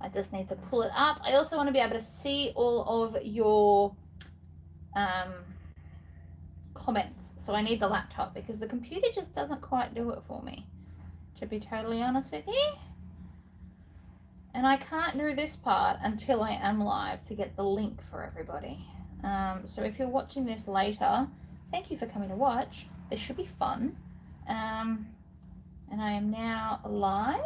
I just need to pull it up. I also want to be able to see all of your comments. So I need the laptop because the computer just doesn't quite do it for me, to be totally honest with you. And I can't do this part until I am live to get the link for everybody. So if you're watching this later, thank you for coming to watch. This should be fun. And I am now live.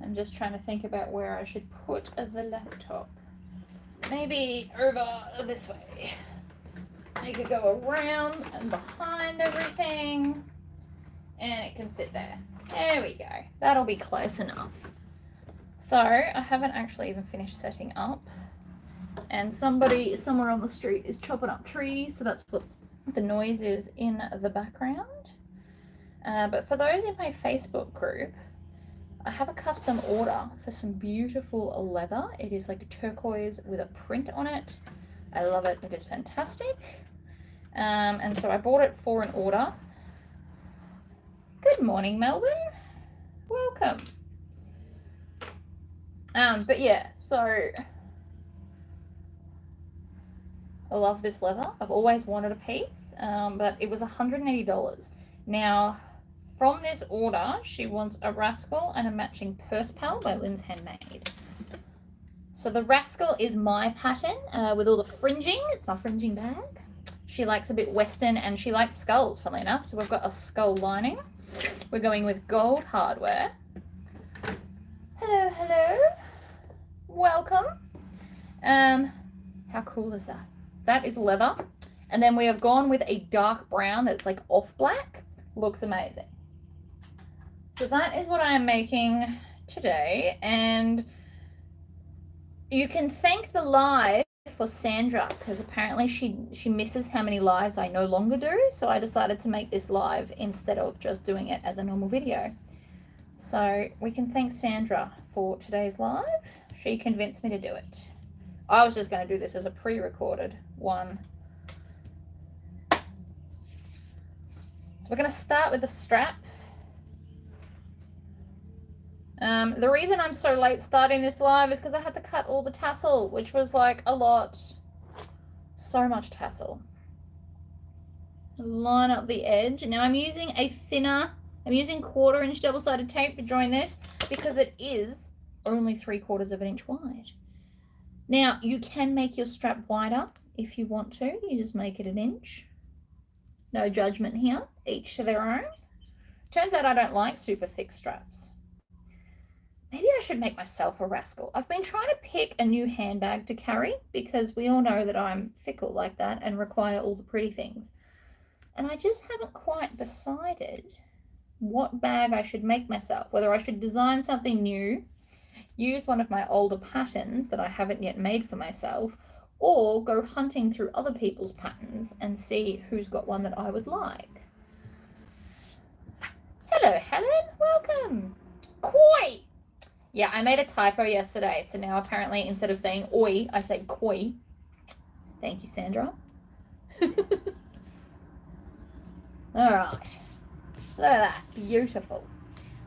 I'm just trying to think about where I should put the laptop. Maybe over this way. Make it go around and behind everything. And it can sit there. There we go. That'll be close enough. So I haven't actually even finished setting up. And somebody somewhere on the street is chopping up trees. So that's what the noise is in the background. But for those in my Facebook group, I have a custom order for some beautiful leather. It is like turquoise with a print on it. I love it. It is fantastic. And so I bought it for an order. Good morning, Melbourne. Welcome. But yeah, so I love this leather. I've always wanted a piece, but it was $180. Now, from this order, she wants a rascal and a matching purse pal by Lynn's Handmade. So the rascal is my pattern with all the fringing. It's my fringing bag. She likes a bit Western and she likes skulls, funnily enough. So we've got a skull lining. We're going with gold hardware. Hello, hello. Welcome. How cool is that? That is leather. And then we have gone with a dark brown that's like off black. Looks amazing. So that is what I am making today. And you can thank the live for Sandra because apparently she misses how many lives I no longer do. So I decided to make this live instead of just doing it as a normal video. So we can thank Sandra for today's live. She convinced me to do it. I was just going to do this as a pre-recorded one. So we're going to start with the strap. The reason I'm so late starting this live is because I had to cut all the tassel, which was like a lot. So much tassel. Line up the edge. Now I'm using a thinner, I'm using 1/4 inch double-sided tape to join this because it is only 3/4 of an inch wide. Now you can make your strap wider if you want to. You just make it 1 inch. No judgment here, each to their own. Turns out I don't like super thick straps. Maybe I should make myself a rascal. I've been trying to pick a new handbag to carry because we all know that I'm fickle like that and require all the pretty things. And I just haven't quite decided what bag I should make myself, whether I should design something new, use one of my older patterns that I haven't yet made for myself, or go hunting through other people's patterns and see who's got one that I would like. Hello, Helen. Welcome. Koi. Yeah, I made a typo yesterday, so now apparently instead of saying oi, I say koi. Thank you, Sandra. All right. Look at that. Beautiful.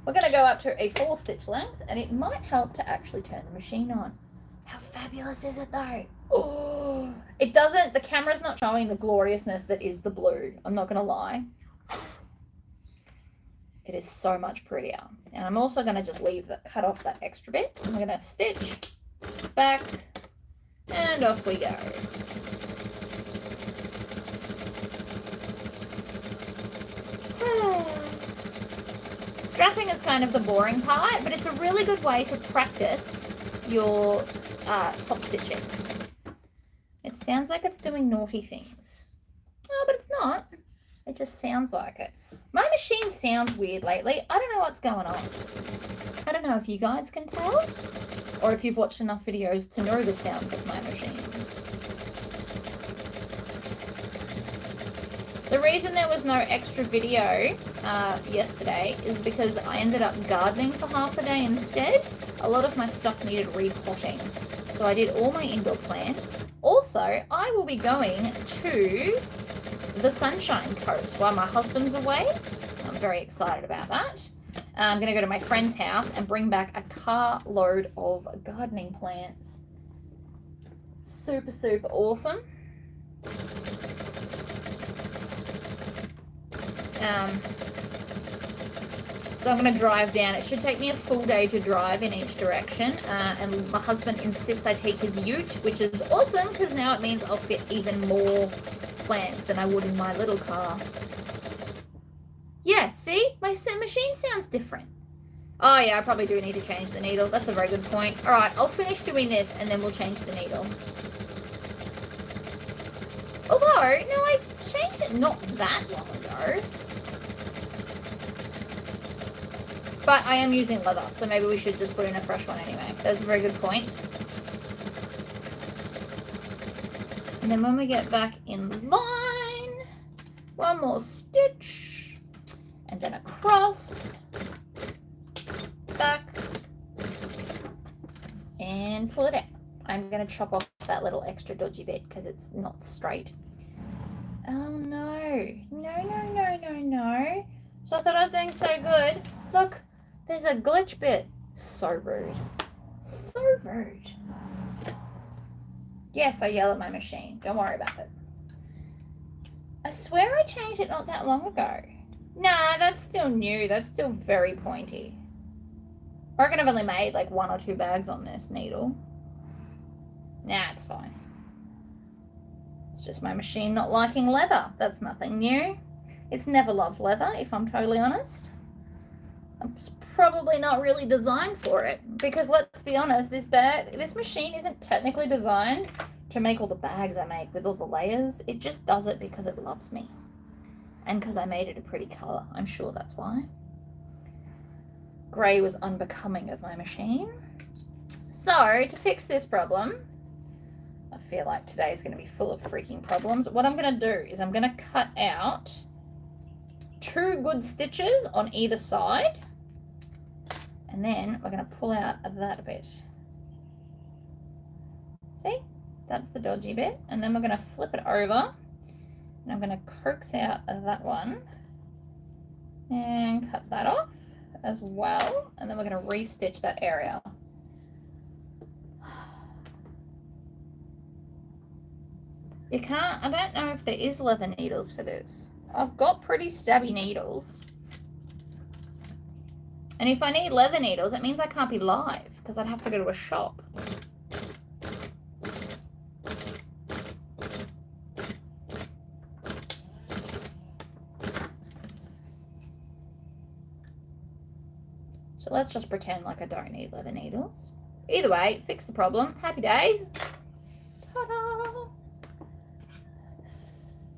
We're going to go up to a 4-stitch length, and it might help to actually turn the machine on. How fabulous is it, though? Oh, it doesn't, the camera's not showing the gloriousness that is the blue. I'm not going to lie. It is so much prettier. And I'm also going to just cut off that extra bit. I'm going to stitch back and off we go. Strapping is kind of the boring part, but it's a really good way to practice your top stitching. It sounds like it's doing naughty things. Oh, but it's not. It just sounds like it. My machine sounds weird lately. I don't know what's going on. I don't know if you guys can tell or if you've watched enough videos to know the sounds of my machines. The reason there was no extra video yesterday is because I ended up gardening for half the day instead. A lot of my stuff needed repotting. So I did all my indoor plants. Also, I will be going to the Sunshine Coast while my husband's away. I'm very excited about that. I'm going to go to my friend's house and bring back a carload of gardening plants. Super, super awesome. So I'm going to drive down. It should take me a full day to drive in each direction. And my husband insists I take his ute, which is awesome because now it means I'll fit even more plants than I would in my little car. Yeah, see? My machine sounds different. Oh yeah, I probably do need to change the needle. That's a very good point. All right, I'll finish doing this and then we'll change the needle. Although, no, I changed it not that long ago. But I am using leather, so maybe we should just put in a fresh one anyway. That's a very good point. And then when we get back in line, one more stitch, and then across, back, and pull it out. I'm going to chop off that little extra dodgy bit because it's not straight. Oh no, no. So I thought I was doing so good. Look, there's a glitch bit. So rude. So rude. Yes, I yell at my machine. Don't worry about it. I swear I changed it not that long ago. Nah, that's still new. That's still very pointy. I reckon I've only made like 1 or 2 bags on this needle. Nah, it's fine. It's just my machine not liking leather. That's nothing new. It's never loved leather, if I'm totally honest. It's probably not really designed for it because let's be honest, this machine isn't technically designed to make all the bags I make with all the layers. It just does it because it loves me and because I made it a pretty color. I'm sure that's why. Grey was unbecoming of my machine. So to fix this problem, I feel like today's going to be full of freaking problems. What I'm going to do is I'm going to cut out 2 good stitches on either side. And then we're going to pull out that bit. See? That's the dodgy bit. And then we're going to flip it over. And I'm going to coax out that one. And cut that off as well. And then we're going to re-stitch that area. You can't, I don't know if there is leather needles for this. I've got pretty stabby needles. And if I need leather needles, it means I can't be live because I'd have to go to a shop. So let's just pretend like I don't need leather needles. Either way, fix the problem. Happy days. Ta-da!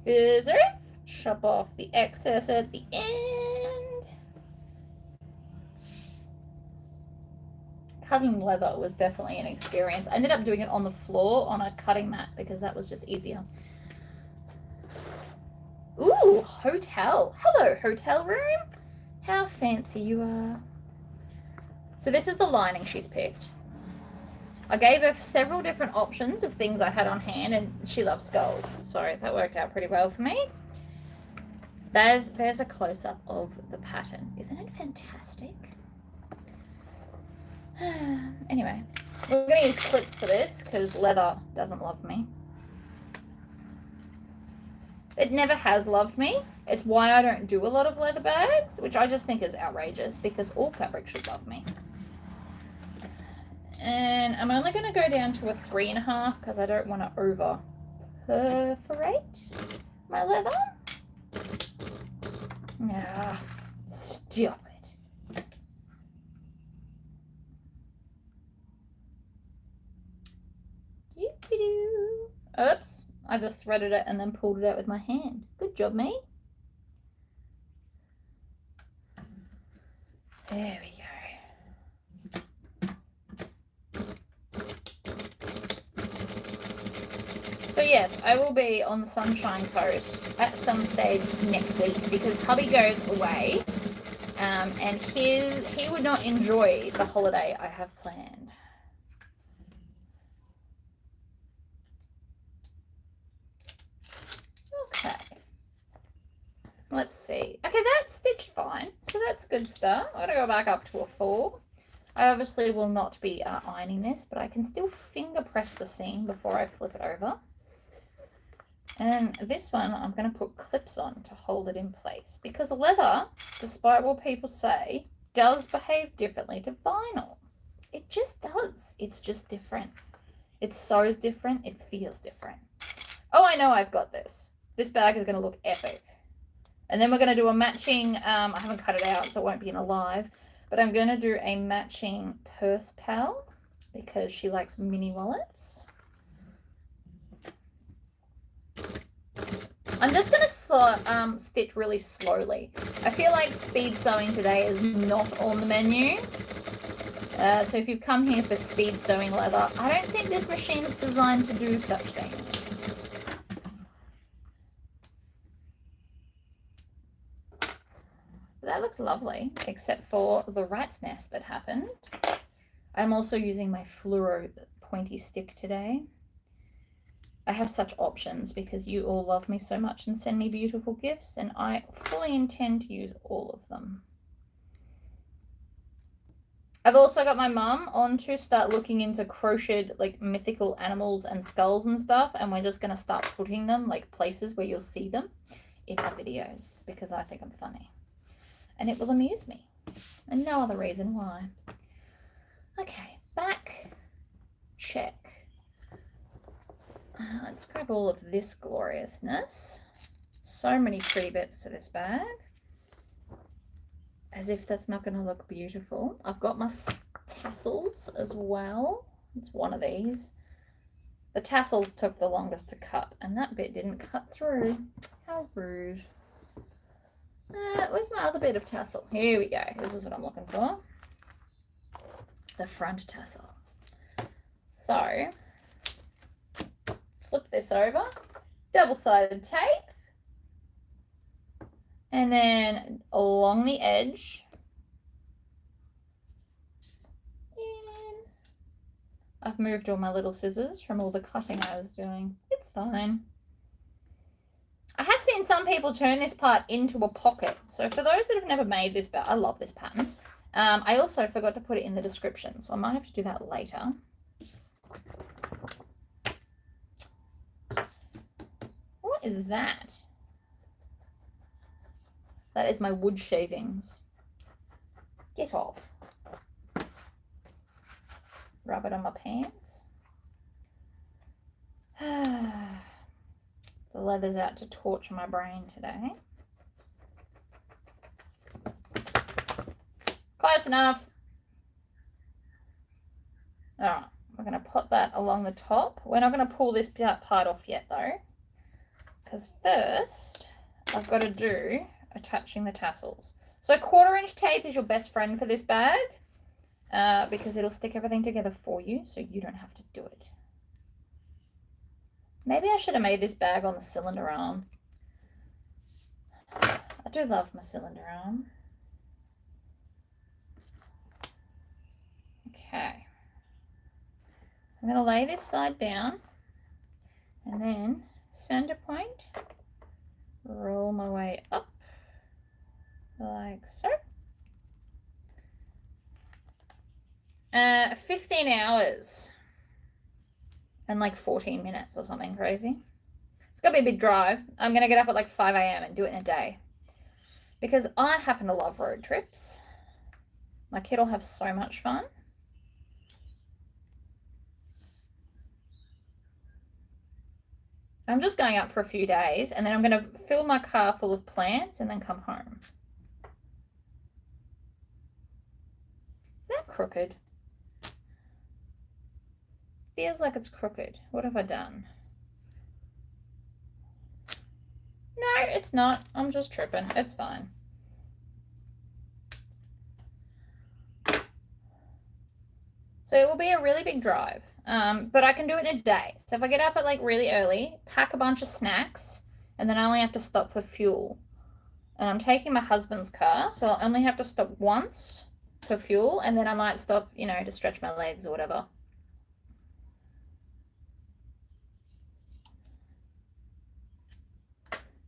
Scissors. Chop off the excess at the end. Cutting leather was definitely an experience. I ended up doing it on the floor on a cutting mat because that was just easier. Ooh, hotel. Hello, hotel room. How fancy you are. So this is the lining she's picked. I gave her several different options of things I had on hand, and she loves skulls, so that worked out pretty well for me. There's a close-up of the pattern. Isn't it fantastic? Anyway, we're going to use clips for this because leather doesn't love me. It never has loved me. It's why I don't do a lot of leather bags, which I just think is outrageous because all fabric should love me. And I'm only going to go down to a 3.5 because I don't want to over perforate my leather. Ah, stop it. Oops, I just threaded it and then pulled it out with my hand. Good job, me. There we go. So yes, I will be on the Sunshine Coast at some stage next week because hubby goes away, and he would not enjoy the holiday I have planned. Okay. Let's see. Okay, that's stitched fine. So that's good stuff. I'm going to go back up to a 4. I obviously will not be ironing this, but I can still finger press the seam before I flip it over. And this one I'm going to put clips on to hold it in place, because leather, despite what people say, does behave differently to vinyl. It just does. It's just different. It sews different. It feels different. Oh, I know I've got this. This bag is going to look epic. And then we're going to do a matching, I haven't cut it out so it won't be in a live, but I'm going to do a matching purse pal because she likes mini wallets. I'm just going to stitch really slowly. I feel like speed sewing today is not on the menu. So if you've come here for speed sewing leather, I don't think this machine is designed to do such things. That looks lovely, except for the rat's nest that happened. I'm also using my fluoro pointy stick today. I have such options because you all love me so much and send me beautiful gifts, and I fully intend to use all of them. I've also got my mum on to start looking into crocheted like mythical animals and skulls and stuff, and we're just going to start putting them like places where you'll see them in our videos because I think I'm funny. And it will amuse me. And no other reason why. Okay, back. Check. Let's grab all of this gloriousness. So many pretty bits to this bag. As if that's not going to look beautiful. I've got my tassels as well. It's one of these. The tassels took the longest to cut, and that bit didn't cut through. How rude. Where's my other bit of tassel? Here we go. This is what I'm looking for. The front tassel. So, flip this over. Double-sided tape. And then along the edge. And I've moved all my little scissors from all the cutting I was doing. It's fine. I have seen some people turn this part into a pocket. So for those that have never made this, I love this pattern. I also forgot to put it in the description, so I might have to do that later. What is that? That is my wood shavings. Get off. Rub it on my pants. The leather's out to torture my brain today. Close enough. All right, we're going to put that along the top. We're not going to pull this part off yet though, because first I've got to do attaching the tassels. So 1/4" tape is your best friend for this bag because it'll stick everything together for you so you don't have to do it. Maybe I should have made this bag on the cylinder arm. I do love my cylinder arm. Okay. So I'm going to lay this side down and then center point, roll my way up like so. 15 hours. And like 14 minutes or something crazy. It's gonna be a big drive. I'm gonna get up at like 5 a.m. and do it in a day. Because I happen to love road trips. My kid will have so much fun. I'm just going up for a few days and then I'm gonna fill my car full of plants and then come home. Is that crooked? Feels like it's crooked. What have I done? No, it's not. I'm just tripping. It's fine. So it will be a really big drive, but I can do it in a day. So if I get up at like really early, pack a bunch of snacks, and then I only have to stop for fuel. And I'm taking my husband's car, so I'll only have to stop once for fuel, and then I might stop, you know, to stretch my legs or whatever.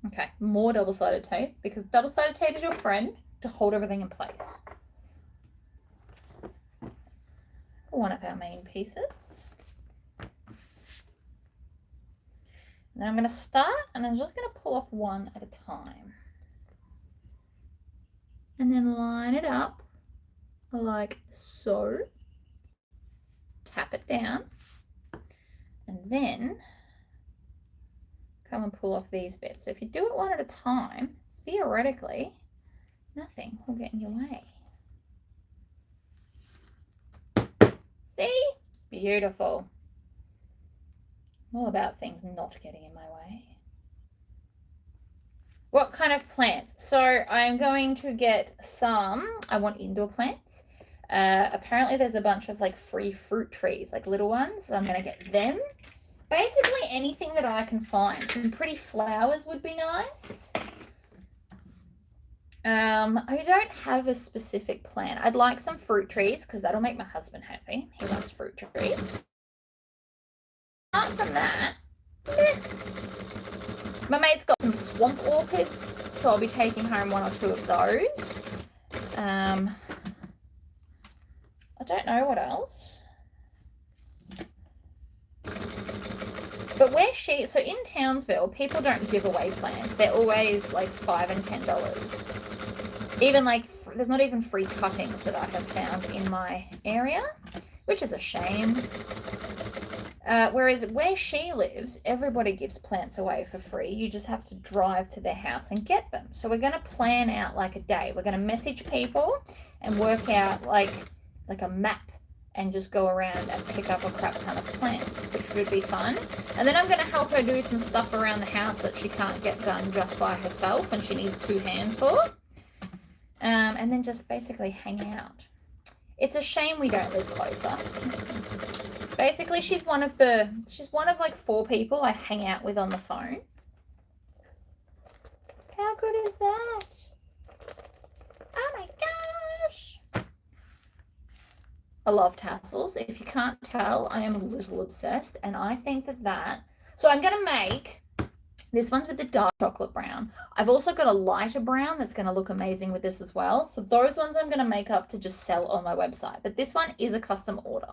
Okay, more double-sided tape, because double-sided tape is your friend to hold everything in place. One of our main pieces. And then I'm going to start, and I'm just going to pull off one at a time. And then line it up like so. Tap it down. And then come and pull off these bits. So if you do it one at a time, theoretically, nothing will get in your way. See? Beautiful. I'm all about things not getting in my way. What kind of plants? So I'm going to get some, I want indoor plants. Apparently there's a bunch of like free fruit trees, like little ones. So I'm going to get them. Basically anything that I can find. Some pretty flowers would be nice. I don't have a specific plan. I'd like some fruit trees because that'll make my husband happy. He loves fruit trees. Apart from that, my mate's got some swamp orchids, so I'll be taking home one or two of those. I don't know what else. But so in Townsville, people don't give away plants. They're always like $5 and $10. Even like, there's not even free cuttings that I have found in my area, which is a shame. Whereas where she lives, everybody gives plants away for free. You just have to drive to their house and get them. So we're going to plan out like a day. We're going to message people and work out like a map and just go around and pick up a crap ton of plants, which would be fun. And then I'm going to help her do some stuff around the house that she can't get done just by herself and she needs 2 hands for. And then just basically hang out. It's a shame we don't live closer. Basically, she's one of like 4 people I hang out with on the phone. How good is that? Oh my gosh. I love tassels. If you can't tell, I am a little obsessed, and I think that so I'm going to make, this one's with the dark chocolate brown. I've also got a lighter brown that's going to look amazing with this as well. So those ones I'm going to make up to just sell on my website. But this one is a custom order.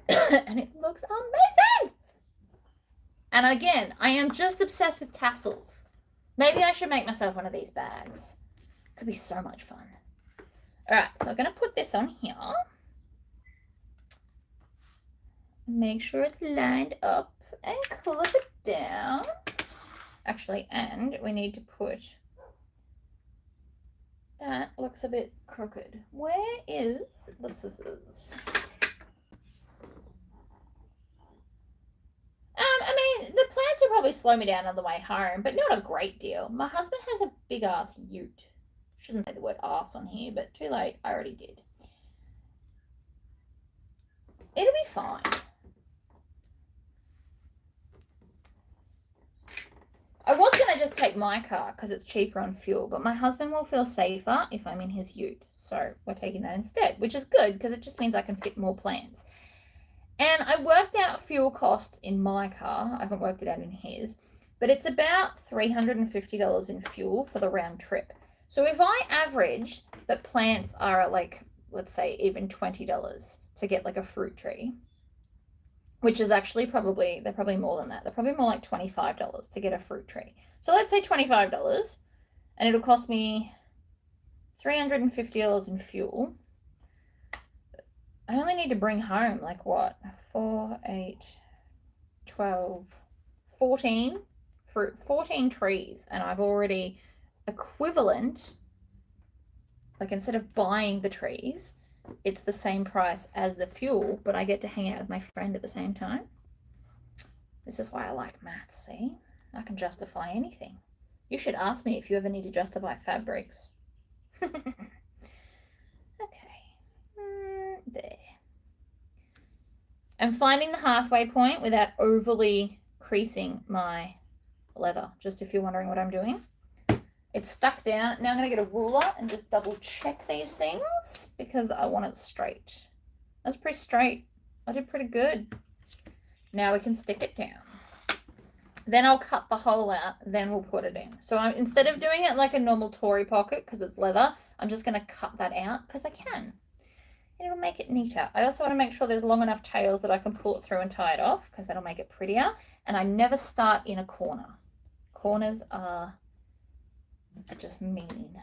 And it looks amazing. And again, I am just obsessed with tassels. Maybe I should make myself one of these bags. Could be so much fun. All right, so I'm going to put this on here. Make sure it's lined up and clip it down. Actually, and we need to put, that looks a bit crooked. Where is the scissors? I mean, the plants will probably slow me down on the way home, but not a great deal. My husband has a big ass ute. Shouldn't say the word ass on here, but too late, I already did. It'll be fine. I was going to just take my car because it's cheaper on fuel, but my husband will feel safer if I'm in his ute. So we're taking that instead, which is good because it just means I can fit more plants. And I worked out fuel costs in my car. I haven't worked it out in his, but it's about $350 in fuel for the round trip. So if I average that plants are at like, let's say even $20 to get like a fruit tree, which is actually they're probably more than that. They're probably more like $25 to get a fruit tree. So let's say $25 and it'll cost me $350 in fuel. I only need to bring home like what? 4, 8, 12, 14 fruit, 14 trees. And I've already equivalent, like instead of buying the trees, it's the same price as the fuel, but I get to hang out with my friend at the same time. This is why I like maths, see? I can justify anything. You should ask me if you ever need to justify fabrics. There. I'm finding the halfway point without overly creasing my leather, just if you're wondering what I'm doing. It's stuck down. Now I'm going to get a ruler and just double check these things because I want it straight. That's pretty straight. I did pretty good. Now we can stick it down. Then I'll cut the hole out, then we'll put it in. So instead of doing it like a normal Tory pocket because it's leather, I'm just going to cut that out because I can. It'll make it neater. I also want to make sure there's long enough tails that I can pull it through and tie it off because that'll make it prettier. And I never start in a corner. Corners are just mean.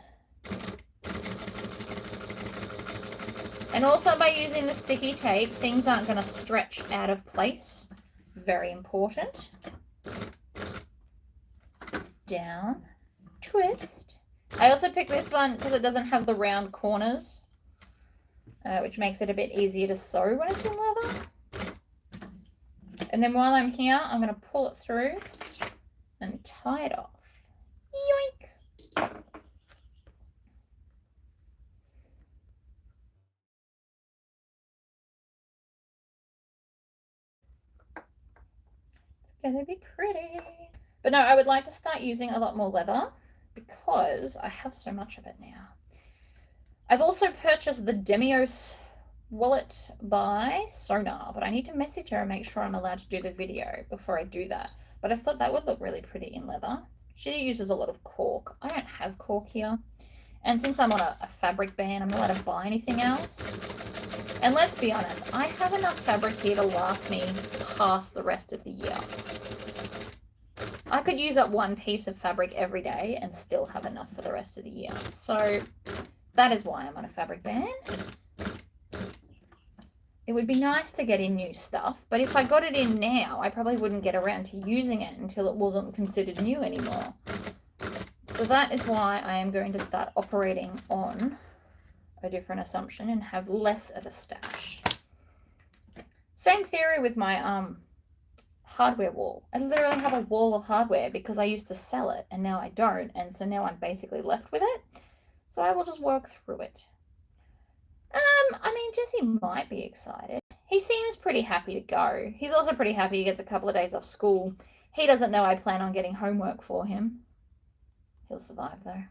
And also by using the sticky tape, things aren't going to stretch out of place. Very important. Down, twist. I also picked this one because it doesn't have the round corners, which makes it a bit easier to sew when it's in leather. And then while I'm here, I'm going to pull it through and tie it off. Yoink! It's going to be pretty. But no, I would like to start using a lot more leather because I have so much of it now. I've also purchased the Demios wallet by Sonar, but I need to message her and make sure I'm allowed to do the video before I do that. But I thought that would look really pretty in leather. She uses a lot of cork. I don't have cork here. And since I'm on a fabric ban, I'm not allowed to buy anything else. And let's be honest, I have enough fabric here to last me past the rest of the year. I could use up one piece of fabric every day and still have enough for the rest of the year. So that is why I'm on a fabric ban. It would be nice to get in new stuff, but if I got it in now, I probably wouldn't get around to using it until it wasn't considered new anymore. So that is why I am going to start operating on a different assumption and have less of a stash. Same theory with my hardware wall. I literally have a wall of hardware because I used to sell it and now I don't, and so now I'm basically left with it. So I will just work through it. I mean, Jesse might be excited. He seems pretty happy to go. He's also pretty happy he gets a couple of days off school. He doesn't know I plan on getting homework for him. He'll survive though.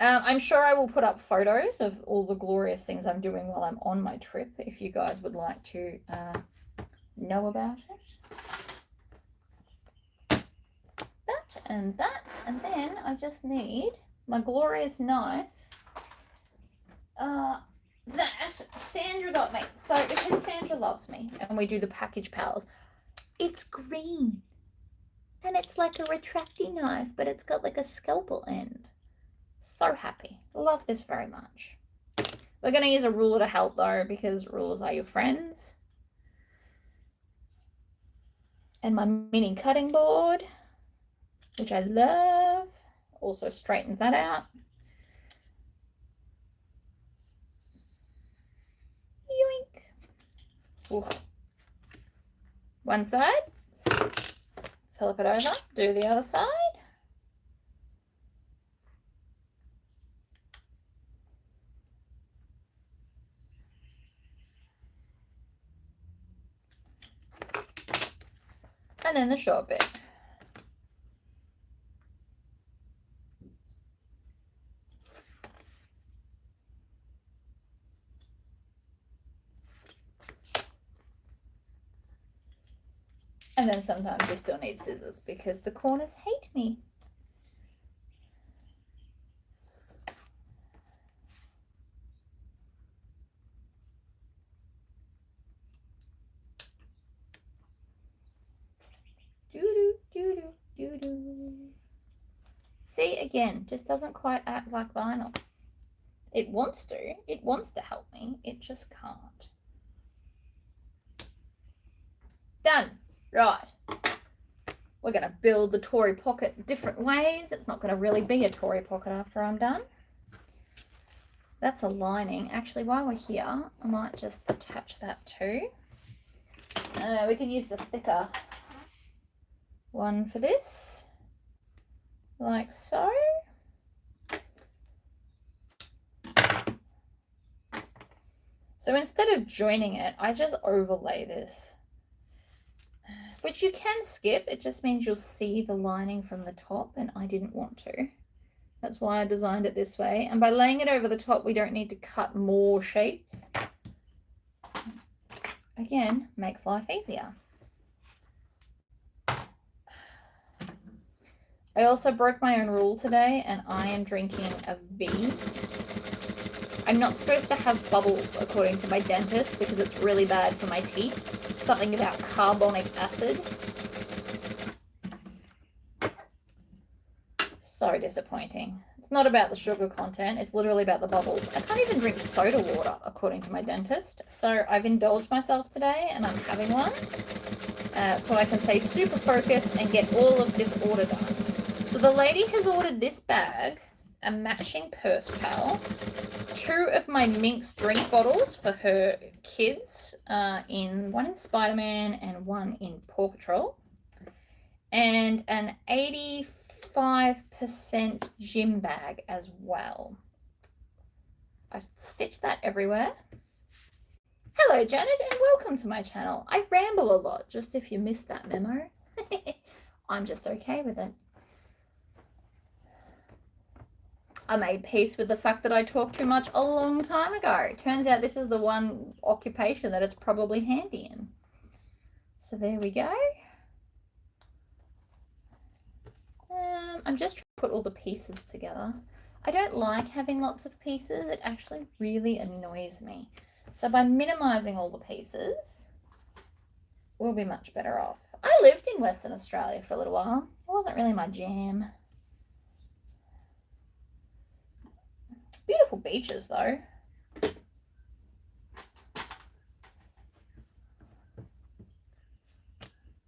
I'm sure I will put up photos of all the glorious things I'm doing while I'm on my trip if you guys would like to know about it. That, and then I just need my glorious knife that Sandra got me. So because Sandra loves me and we do the package pals, it's green. And it's like a retracting knife, but it's got like a scalpel end. So happy. Love this very much. We're going to use a ruler to help though, because rulers are your friends. And my mini cutting board, which I love. Also straightened that out. Yoink. Ooh. One side. Flip it over. Do the other side. And then the short bit. And then sometimes you still need scissors because the corners hate me. See, again, just doesn't quite act like vinyl. It wants to. It wants to help me. It just can't. Done. Right. We're going to build the Tory pocket different ways. It's not going to really be a Tory pocket after I'm done. That's a lining. Actually, while we're here, I might just attach that too. We can use the thicker one for this. Like so. So instead of joining it, I just overlay this. Which you can skip, it just means you'll see the lining from the top, and I didn't want to. That's why I designed it this way. And by laying it over the top, we don't need to cut more shapes. again, makes life easier. I also broke my own rule today, and I am drinking a V. I'm not supposed to have bubbles, according to my dentist, because it's really bad for my teeth. Something about carbonic acid. So disappointing. It's not about the sugar content. It's literally about the bubbles. I can't even drink soda water, according to my dentist. So I've indulged myself today, and I'm having one. So I can stay super focused and get all of this order done. So the lady has ordered this bag, a matching purse pal, 2 of my Minx drink bottles for her kids, one in Spider-Man and one in Paw Patrol, and an 85% gym bag as well. I've stitched that everywhere. Hello, Janet, and welcome to my channel. I ramble a lot, just if you missed that memo. I'm just okay with it. I made peace with the fact that I talk too much a long time ago. Turns out this is the one occupation that it's probably handy in. So there we go. I'm just trying to put all the pieces together. I don't like having lots of pieces. It actually really annoys me. So by minimizing all the pieces, we'll be much better off. I lived in Western Australia for a little while. It wasn't really my jam. Beautiful beaches though.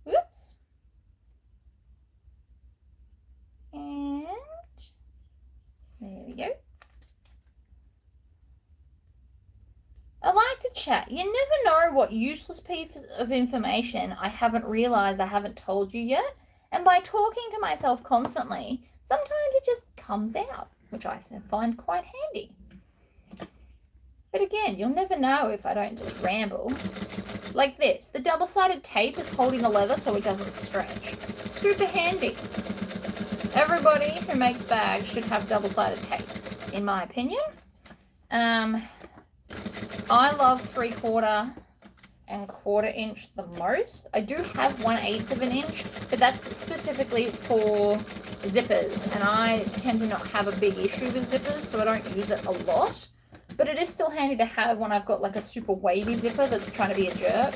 Oops. And there we go. I like to chat. You never know what useless piece of information I haven't realized I haven't told you yet. And by talking to myself constantly, sometimes it just comes out, which I find quite handy. But again, you'll never know if I don't just ramble. Like this. The double-sided tape is holding the leather so it doesn't stretch. Super handy. Everybody who makes bags should have double-sided tape, in my opinion. I love 3/4 and 1/4 inch the most. I do have 1/8 of an inch, but that's specifically for zippers, and I tend to not have a big issue with zippers, so I don't use it a lot. But it is still handy to have when I've got like a super wavy zipper that's trying to be a jerk.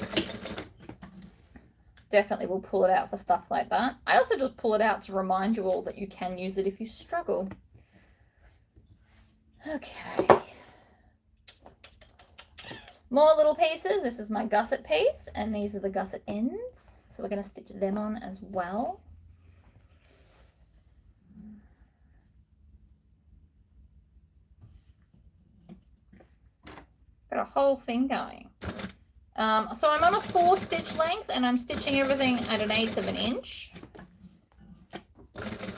Definitely will pull it out for stuff like that. I also just pull it out to remind you all that you can use it if you struggle. Okay. More little pieces. This is my gusset piece, and these are the gusset ends. So we're going to stitch them on as well. Got a whole thing going. So I'm on a 4 stitch length, and I'm stitching everything at 1/8 of an inch.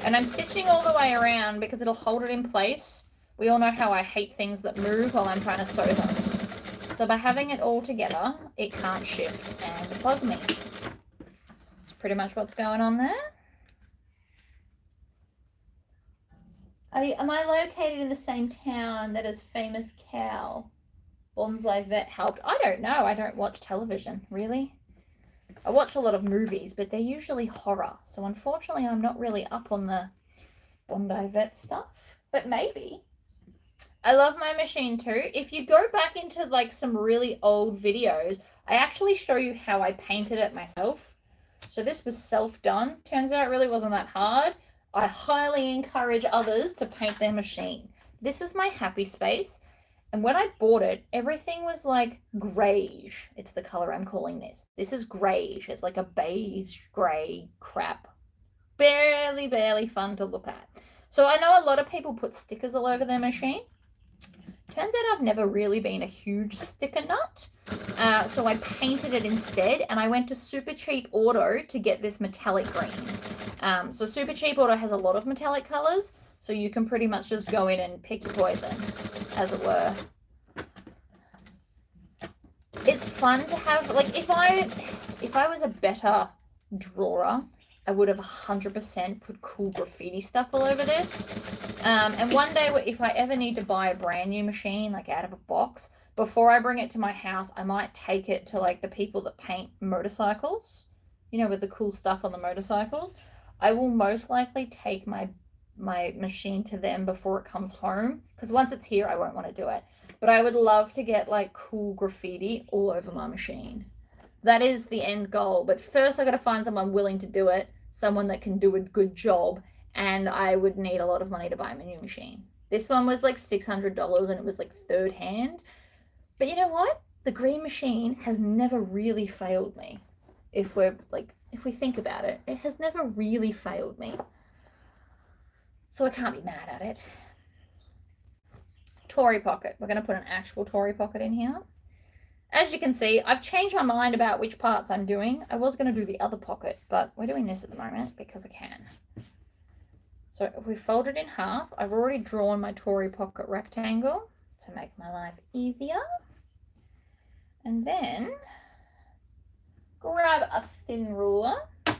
And I'm stitching all the way around because it'll hold it in place. We all know how I hate things that move while I'm trying to sew them. So by having it all together, it can't shift and bug me. That's pretty much what's going on there. Am I located in the same town that is famous cow? Bonsai vet helped. I don't know. I don't watch television, really. I watch a lot of movies, but they're usually horror. So unfortunately, I'm not really up on the Bondi vet stuff, but maybe. I love my machine too. If you go back into like some really old videos, I actually show you how I painted it myself. So this was self-done. Turns out it really wasn't that hard. I highly encourage others to paint their machine. This is my happy space. And when I bought it, everything was like grayish. It's the color I'm calling this. This is grayish. It's like a beige gray crap. Barely fun to look at. So I know a lot of people put stickers all over their machine. Turns out I've never really been a huge sticker nut. So I painted it instead, and I went to Super Cheap Auto to get this metallic green. So Super Cheap Auto has a lot of metallic colors, so you can pretty much just go in and pick your poison, as it were. It's fun to have, like, if I was a better drawer, I would have 100% put cool graffiti stuff all over this. And one day, if I ever need to buy a brand new machine, like out of a box, before I bring it to my house, I might take it to like the people that paint motorcycles, you know, with the cool stuff on the motorcycles. I will most likely take my machine to them before it comes home, because once it's here, I won't want to do it. But I would love to get like cool graffiti all over my machine. That is the end goal. But first I got to find someone willing to do it, someone that can do a good job, and I would need a lot of money to buy my new machine. This one was like $600 and it was like third hand. But you know what? The green machine has never really failed me. If we think about it, it has never really failed me. So I can't be mad at it. Tory pocket. We're going to put an actual Tory pocket in here. As you can see, I've changed my mind about which parts I'm doing. I was going to do the other pocket, but we're doing this at the moment because I can. So if we fold it in half, I've already drawn my Tory pocket rectangle to make my life easier. And then grab a thin ruler.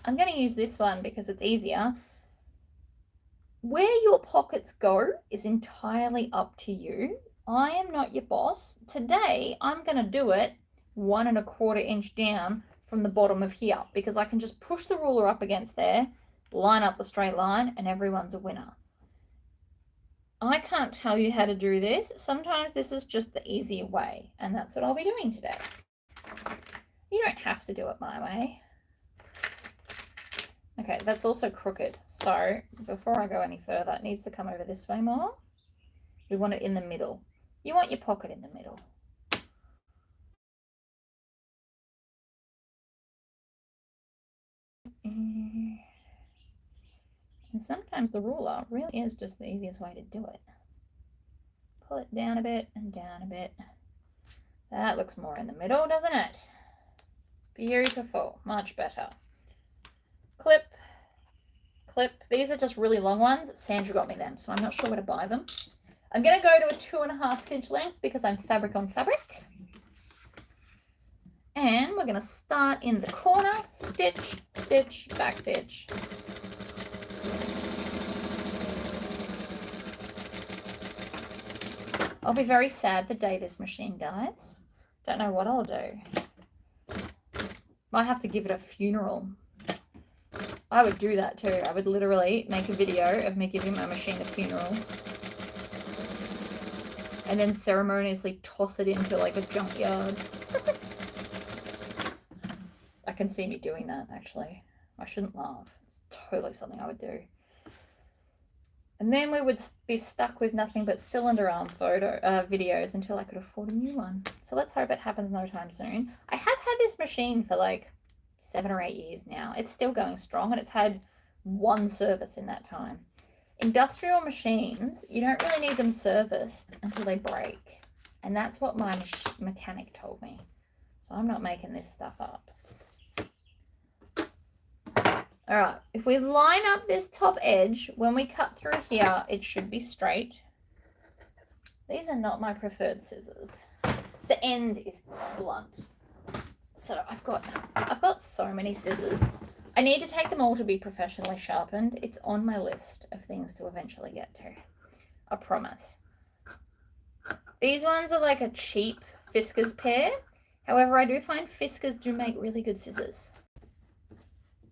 I'm going to use this one because it's easier. Where your pockets go is entirely up to you. I am not your boss. Today, I'm going to do it 1 1/4 inch down from the bottom of here, because I can just push the ruler up against there, line up the straight line, and everyone's a winner. I can't tell you how to do this. Sometimes this is just the easier way, and that's what I'll be doing today. You don't have to do it my way. Okay, that's also crooked. So before I go any further, it needs to come over this way more. We want it in the middle. You want your pocket in the middle. And sometimes the ruler really is just the easiest way to do it. Pull it down a bit and down a bit. That looks more in the middle, doesn't it? Beautiful, much better. Clip, clip. These are just really long ones. Sandra got me them, so I'm not sure where to buy them. I'm going to go to a 2.5 stitch length because I'm fabric on fabric. And we're going to start in the corner, stitch, stitch, back stitch. I'll be very sad the day this machine dies. Don't know what I'll do. Might have to give it a funeral. I would do that too. I would literally make a video of me giving my machine a funeral. And then ceremoniously toss it into like a junkyard. I can see me doing that, actually. I shouldn't laugh. It's totally something I would do. And then we would be stuck with nothing but cylinder arm videos until I could afford a new one. So let's hope it happens no time soon. I have had this machine for like 7 or 8 years now. It's still going strong, and it's had 1 service in that time. Industrial machines, you don't really need them serviced until they break. And that's what my mechanic told me. So I'm not making this stuff up. All right, if we line up this top edge, when we cut through here, it should be straight. These are not my preferred scissors. The end is blunt. So I've got so many scissors. I need to take them all to be professionally sharpened. It's on my list of things to eventually get to. I promise. These ones are like a cheap Fiskars pair. However, I do find Fiskars do make really good scissors.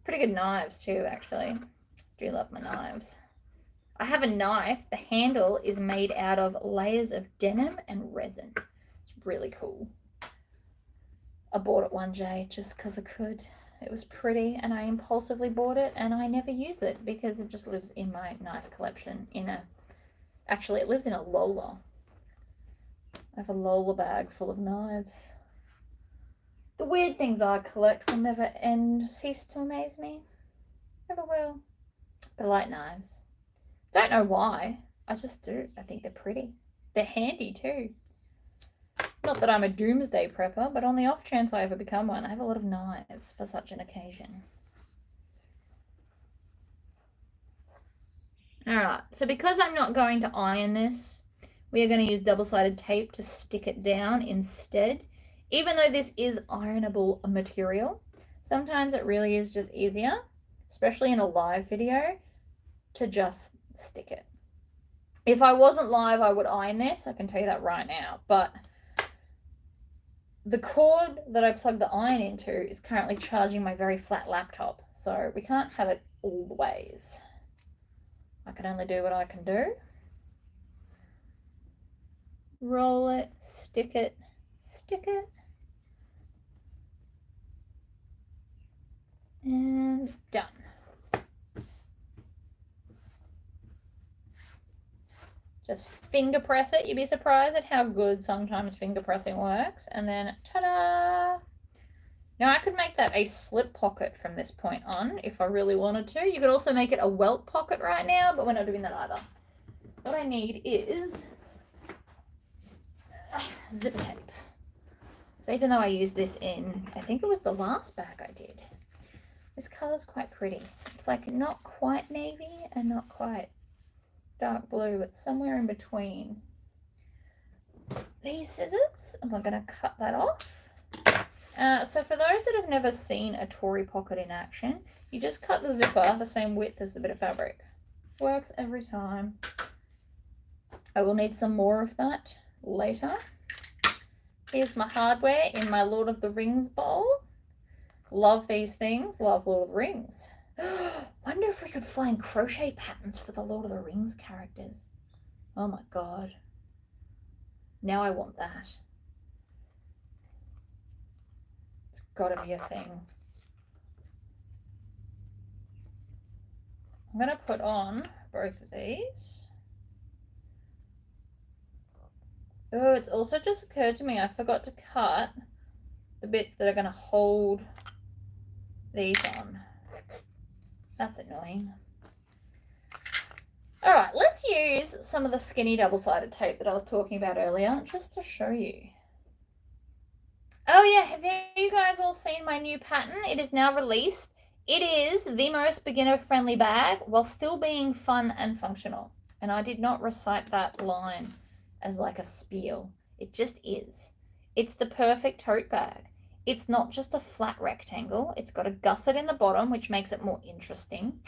Pretty good knives too, actually. Do love my knives. I have a knife. The handle is made out of layers of denim and resin. It's really cool. I bought it one day just because I could. It was pretty and I impulsively bought it, and I never use it because it just lives in my knife collection actually it lives in a Lola. I have a Lola bag full of knives. The weird things I collect will never cease to amaze me. Never will. I like knives. Don't know why. I just do. I think they're pretty. They're handy too. Not that I'm a doomsday prepper, but on the off chance I ever become one, I have a lot of knives for such an occasion. Alright, so because I'm not going to iron this, we are going to use double-sided tape to stick it down instead. Even though this is ironable material, sometimes it really is just easier, especially in a live video, to just stick it. If I wasn't live, I would iron this. I can tell you that right now. But the cord that I plug the iron into is currently charging my very flat laptop, so we can't have it all the ways. I can only do what I can do. Roll it, stick it, and done. Just finger press it. You'd be surprised at how good sometimes finger pressing works. And then ta-da! Now I could make that a slip pocket from this point on if I really wanted to. You could also make it a welt pocket right now, but we're not doing that either. What I need is zipper tape. So even though I used this in, I think it was the last bag I did, this color's quite pretty. It's like not quite navy and not quite dark blue. It's somewhere in between. These scissors, and we're going to cut that off. So for those that have never seen a Tory pocket in action, you just cut the zipper the same width as the bit of fabric. Works every time. I will need some more of that later. Here's my hardware in my Lord of the Rings bowl. Love these things. Love Lord of the Rings. Wonder if we could find crochet patterns for the Lord of the Rings characters. Oh my god. Now I want that. It's gotta be a thing. I'm gonna put on both of these. Oh, it's also just occurred to me I forgot to cut the bits that are going to hold these on. That's annoying. Alright, let's use some of the skinny double-sided tape that I was talking about earlier just to show you. Oh yeah, have you guys all seen my new pattern? It is now released. It is the most beginner-friendly bag while still being fun and functional. And I did not recite that line as like a spiel. It just is. It's the perfect tote bag. It's not just a flat rectangle. It's got a gusset in the bottom, which makes it more interesting.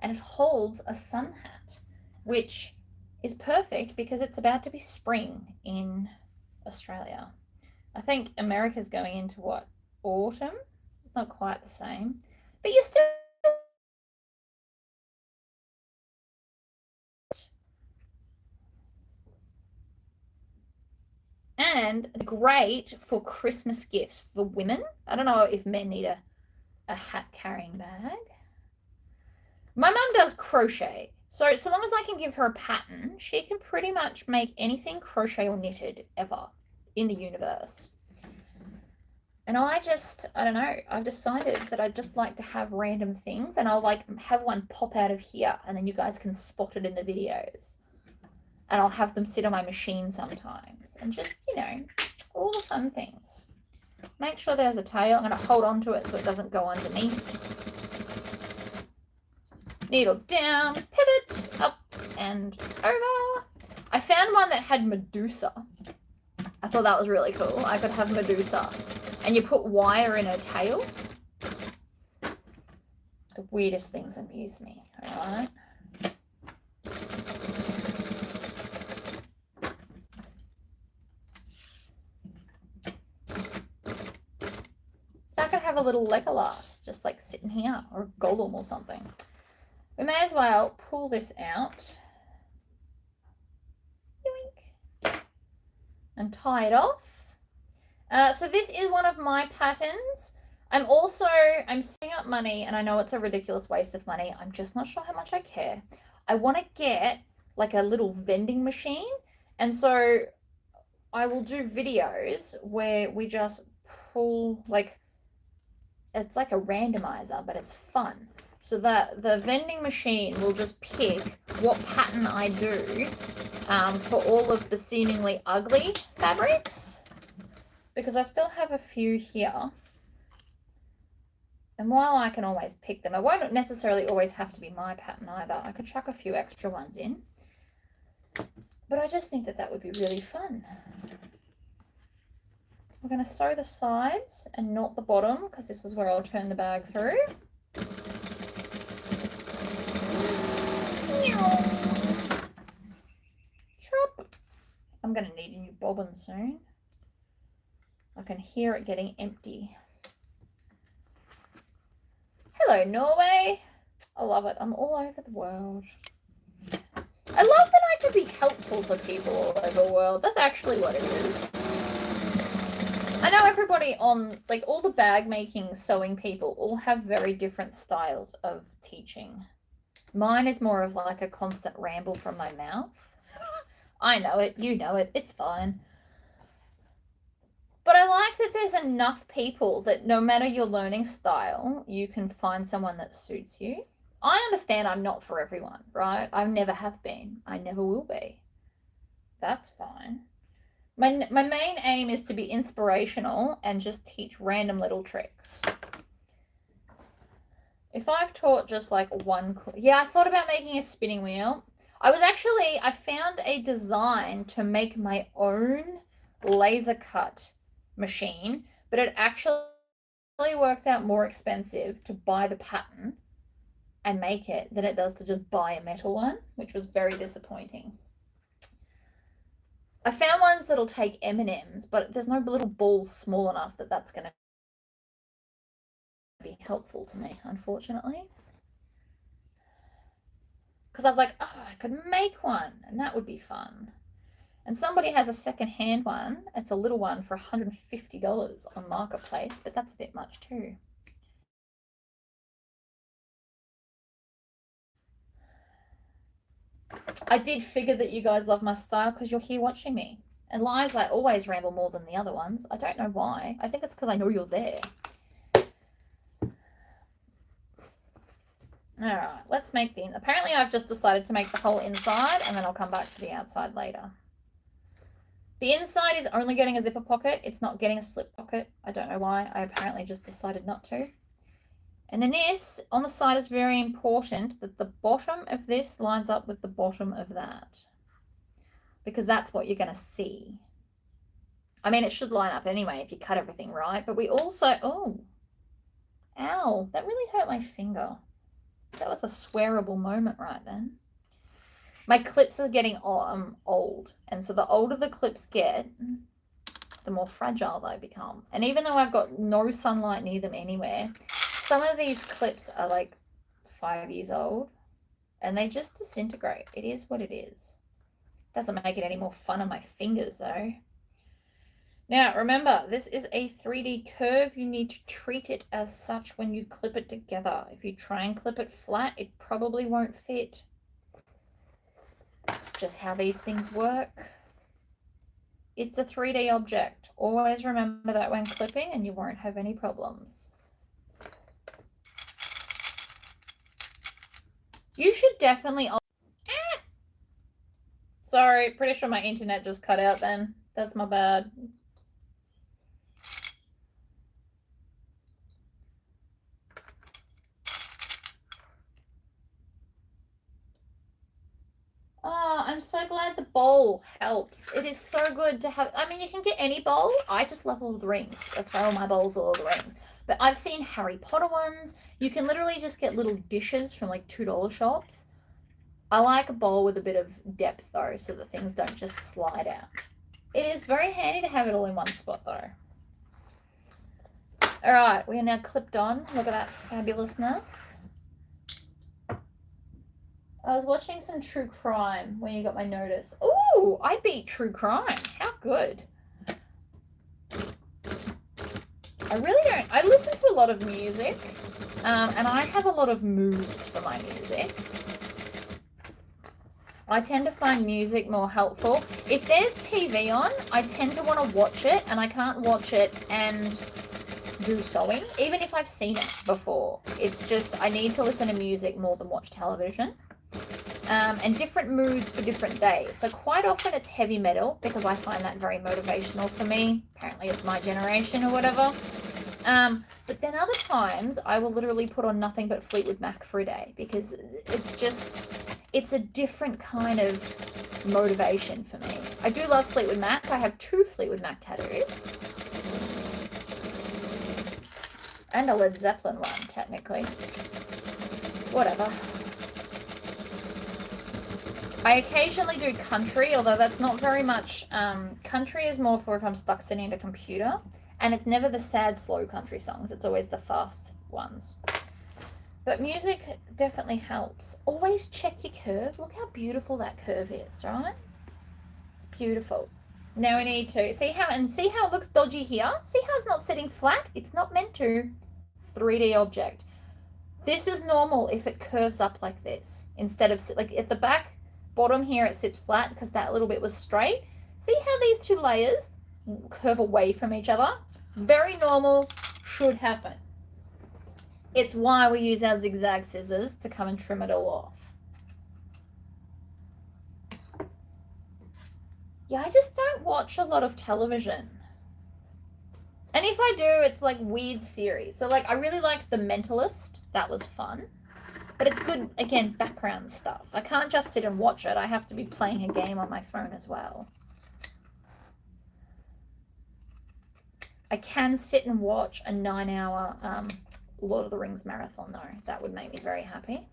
And it holds a sun hat, which is perfect because it's about to be spring in Australia. I think America's going into what? Autumn? It's not quite the same. But you're still... And great for Christmas gifts for women. I don't know if men need a hat carrying bag. My mum does crochet. So long as I can give her a pattern, she can pretty much make anything crochet or knitted ever in the universe. And I don't know, I've decided that I just like to have random things, and I'll like have one pop out of here and then you guys can spot it in the videos. And I'll have them sit on my machine sometimes. And just, you know, all the fun things. Make sure there's a tail. I'm going to hold on to it so it doesn't go underneath. Needle down, pivot, up and over. I found one that had Medusa. I thought that was really cool. I could have Medusa. And you put wire in her tail. The weirdest things amuse me, alright? I could have a little Legolas just like sitting here, or a golem or something. We may as well pull this out. Yoink. And tie it off. So this is one of my patterns. I'm saving up money, and I know it's a ridiculous waste of money. I'm just not sure how much I care. I want to get like a little vending machine, and so I will do videos where we just pull, like, it's like a randomizer, but it's fun. So that the vending machine will just pick what pattern I do for all of the seemingly ugly fabrics, because I still have a few here. And while I can always pick them, it won't necessarily always have to be my pattern either. I could chuck a few extra ones in. But I just think that that would be really fun. We're going to sew the sides and not the bottom, because this is where I'll turn the bag through. Chop. I'm going to need a new bobbin soon. I can hear it getting empty. Hello, Norway. I love it. I'm all over the world. I love that I can be helpful to people all over the world. That's actually what it is. I know everybody on, like, all the bag making, sewing people all have very different styles of teaching. Mine is more of like a constant ramble from my mouth. I know it, you know it, it's fine. But I like that there's enough people that no matter your learning style, you can find someone that suits you. I understand I'm not for everyone, right? I never have been. I never will be. That's fine. My main aim is to be inspirational and just teach random little tricks. If I've taught just like one... Yeah, I thought about making a spinning wheel. I found a design to make my own laser cut machine, but it actually works out more expensive to buy the pattern and make it than it does to just buy a metal one, which was very disappointing. I found ones that'll take M&Ms, but there's no little balls small enough that that's going to be helpful to me, unfortunately. Because I was like, oh, I could make one, and that would be fun. And somebody has a second-hand one. It's a little one for $150 on Marketplace, but that's a bit much too. I did figure that you guys love my style because you're here watching me. And lives, I always ramble more than the other ones. I don't know why. I think it's because I know you're there. Alright, let's make the... Apparently I've just decided to make the whole inside, and then I'll come back to the outside later. The inside is only getting a zipper pocket. It's not getting a slip pocket. I don't know why. I apparently just decided not to. And then this, on the side, is very important that the bottom of this lines up with the bottom of that. Because that's what you're going to see. I mean, it should line up anyway if you cut everything right. But we also... Oh. Ow. That really hurt my finger. That was a swearable moment right then. My clips are getting old. And so the older the clips get, the more fragile they become. And even though I've got no sunlight near them anywhere, some of these clips are like 5 years old. And they just disintegrate. It is what it is. Doesn't make it any more fun on my fingers though. Now, remember, this is a 3D curve. You need to treat it as such when you clip it together. If you try and clip it flat, it probably won't fit. It's just how these things work. It's a 3D object. Always remember that when clipping, and you won't have any problems. You should definitely... Sorry, pretty sure my internet just cut out then. That's my bad. Oh, I'm so glad the bowl helps. It is so good to have. I mean, you can get any bowl. I just love Lord of the Rings. That's why all my bowls are Lord of the Rings. But I've seen Harry Potter ones. You can literally just get little dishes from like $2 shops. I like a bowl with a bit of depth though, so that things don't just slide out. It is very handy to have it all in one spot though. All right, we are now clipped on. Look at that fabulousness. I was watching some true crime when you got my notice. Ooh, I beat true crime. How good. I really don't. I listen to a lot of music, and I have a lot of moods for my music. I tend to find music more helpful. If there's TV on, I tend to want to watch it, and I can't watch it and do sewing, even if I've seen it before. It's just, I need to listen to music more than watch television. And different moods for different days. So quite often it's heavy metal because I find that very motivational for me. Apparently it's my generation or whatever. But then other times I will literally put on nothing but Fleetwood Mac for a day because it's just, it's a different kind of motivation for me. I do love Fleetwood Mac. I have 2 Fleetwood Mac tattoos. And a Led Zeppelin one, technically. Whatever. I occasionally do country, although that's not very much. Country is more for if I'm stuck sitting at a computer. And it's never the sad, slow country songs. It's always the fast ones. But music definitely helps. Always check your curve. Look how beautiful that curve is, right? It's beautiful. Now we need to see how it looks dodgy here. See how it's not sitting flat? It's not meant to. 3D object. This is normal if it curves up like this. Instead of, like at the back bottom here, it sits flat because that little bit was straight. See how these two layers curve away from each other? Very normal, should happen. It's why we use our zigzag scissors to come and trim it all off. Yeah, I just don't watch a lot of television. And if I do, it's like weird series. So like I really liked The Mentalist. That was fun. But it's good, again, background stuff. I can't just sit and watch it. I have to be playing a game on my phone as well. I can sit and watch a 9-hour Lord of the Rings marathon though. That would make me very happy.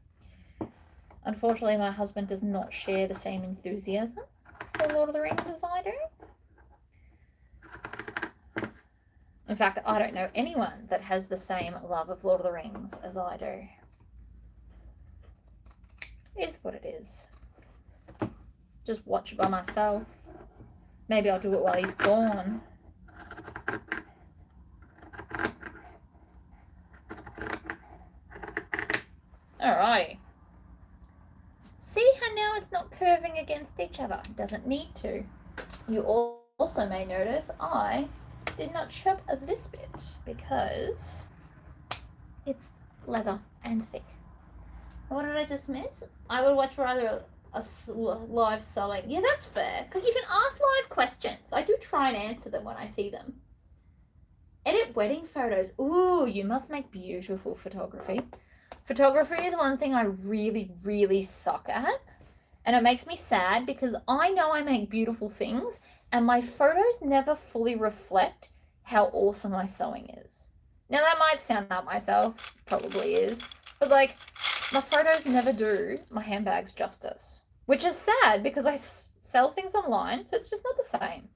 Unfortunately, my husband does not share the same enthusiasm for Lord of the Rings as I do. In fact, I don't know anyone that has the same love of Lord of the Rings as I do. It is what it is. Just watch it by myself. Maybe I'll do it while he's gone. Alrighty. See how now it's not curving against each other? It doesn't need to. You also may notice I did not chop this bit because it's leather and thick. What did I just miss? I would watch rather a live sewing. Yeah, that's fair, because you can ask live questions. I do try and answer them when I see them. Edit wedding photos. Ooh, you must make beautiful photography. Photography is one thing I really, really suck at. And it makes me sad because I know I make beautiful things and my photos never fully reflect how awesome my sewing is. Now that might sound up myself, probably is, but like my photos never do my handbags justice, which is sad because I sell things online, so it's just not the same.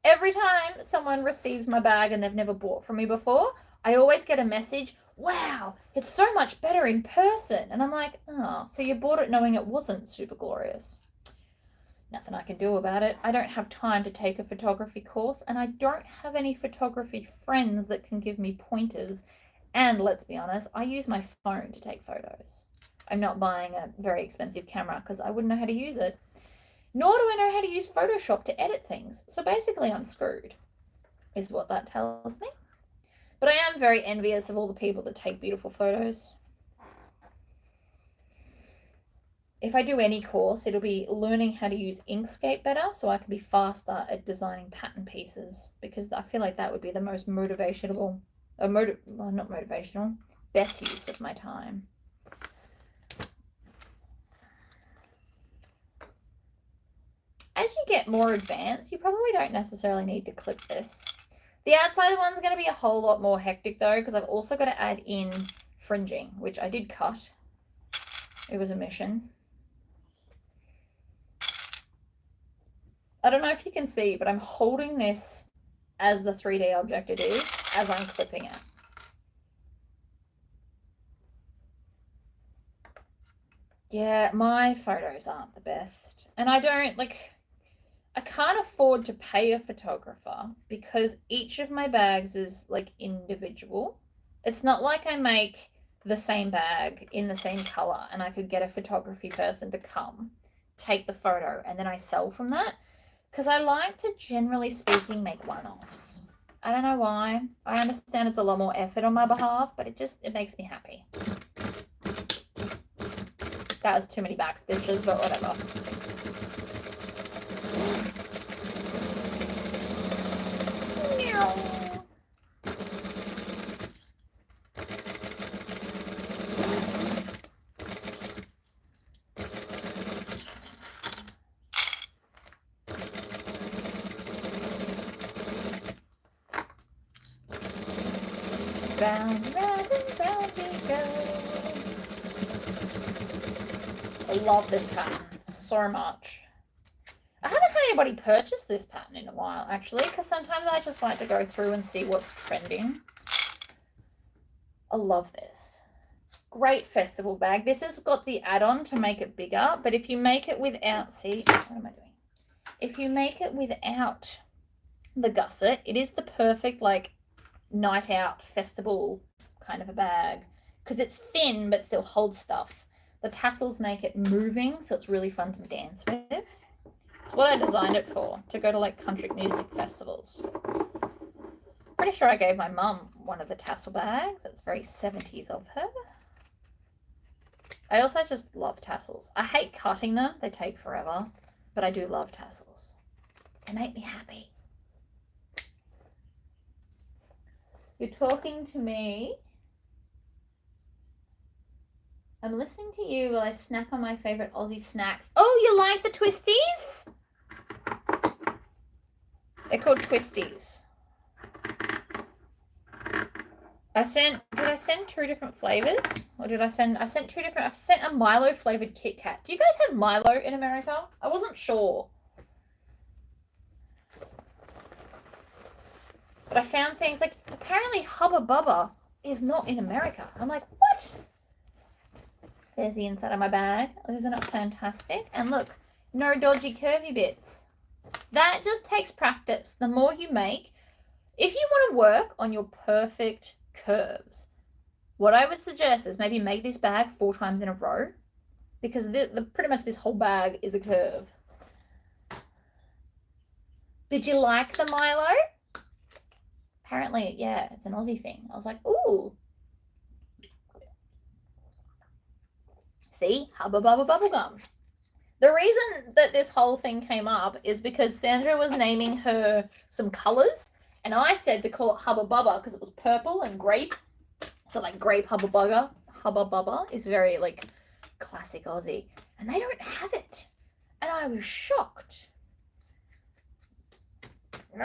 Every time someone receives my bag and they've never bought from me before, I always get a message, wow, it's so much better in person. And I'm like, oh, so you bought it knowing it wasn't super glorious. Nothing I can do about it. I don't have time to take a photography course and I don't have any photography friends that can give me pointers. And let's be honest, I use my phone to take photos. I'm not buying a very expensive camera because I wouldn't know how to use it. Nor do I know how to use Photoshop to edit things. So basically I'm screwed, is what that tells me. But I am very envious of all the people that take beautiful photos. If I do any course, it'll be learning how to use Inkscape better so I can be faster at designing pattern pieces, because I feel like that would be the most motivational, not motivational, best use of my time. As you get more advanced, you probably don't necessarily need to clip this. The outside one's going to be a whole lot more hectic though, because I've also got to add in fringing, which I did cut. It was a mission. I don't know if you can see, but I'm holding this as the 3D object it is, as I'm clipping it. Yeah, my photos aren't the best. And I can't afford to pay a photographer because each of my bags is like individual. It's not like I make the same bag in the same color and I could get a photography person to come, take the photo, and then I sell from that. Because I like to, generally speaking, make one-offs. I don't know why. I understand it's a lot more effort on my behalf, but it makes me happy. That was too many back stitches, but whatever. Round, round, and round we go. I love this pattern so much. I haven't had anybody purchased this pattern in a while, actually, because sometimes I just like to go through and see what's trending. I love this. Great festival bag. This has got the add-on to make it bigger, but if you make it without, see, what am I doing? If you make it without the gusset, it is the perfect, like, night out festival kind of a bag, because it's thin but still holds stuff. The tassels make it moving, so it's really fun to dance with. It's what I designed it for, to go to like country music festivals. Pretty sure I gave my mum one of the tassel bags. It's very 70s of her. I also just love tassels. I hate cutting them. They take forever, but I do love tassels. They make me happy. You're talking to me. I'm listening to you while I snack on my favorite Aussie snacks. Oh, you like the twisties? They're called twisties. Did I send 2 different flavors? Or did I sent 2 different, I've sent a Milo flavored Kit Kat. Do you guys have Milo in America? I wasn't sure. But I found things like, apparently Hubba Bubba is not in America. I'm like, what? There's the inside of my bag. Isn't it fantastic? And look, no dodgy curvy bits. That just takes practice. The more you make, if you want to work on your perfect curves, what I would suggest is maybe make this bag 4 times in a row, because pretty much this whole bag is a curve. Did you like the Milo? Apparently, yeah, it's an Aussie thing. I was like, ooh. See? Hubba Bubba Bubblegum. The reason that this whole thing came up is because Sandra was naming her some colours, and I said to call it Hubba Bubba because it was purple and grape. So like grape Hubba Bubba. Hubba Bubba is very like classic Aussie. And they don't have it. And I was shocked.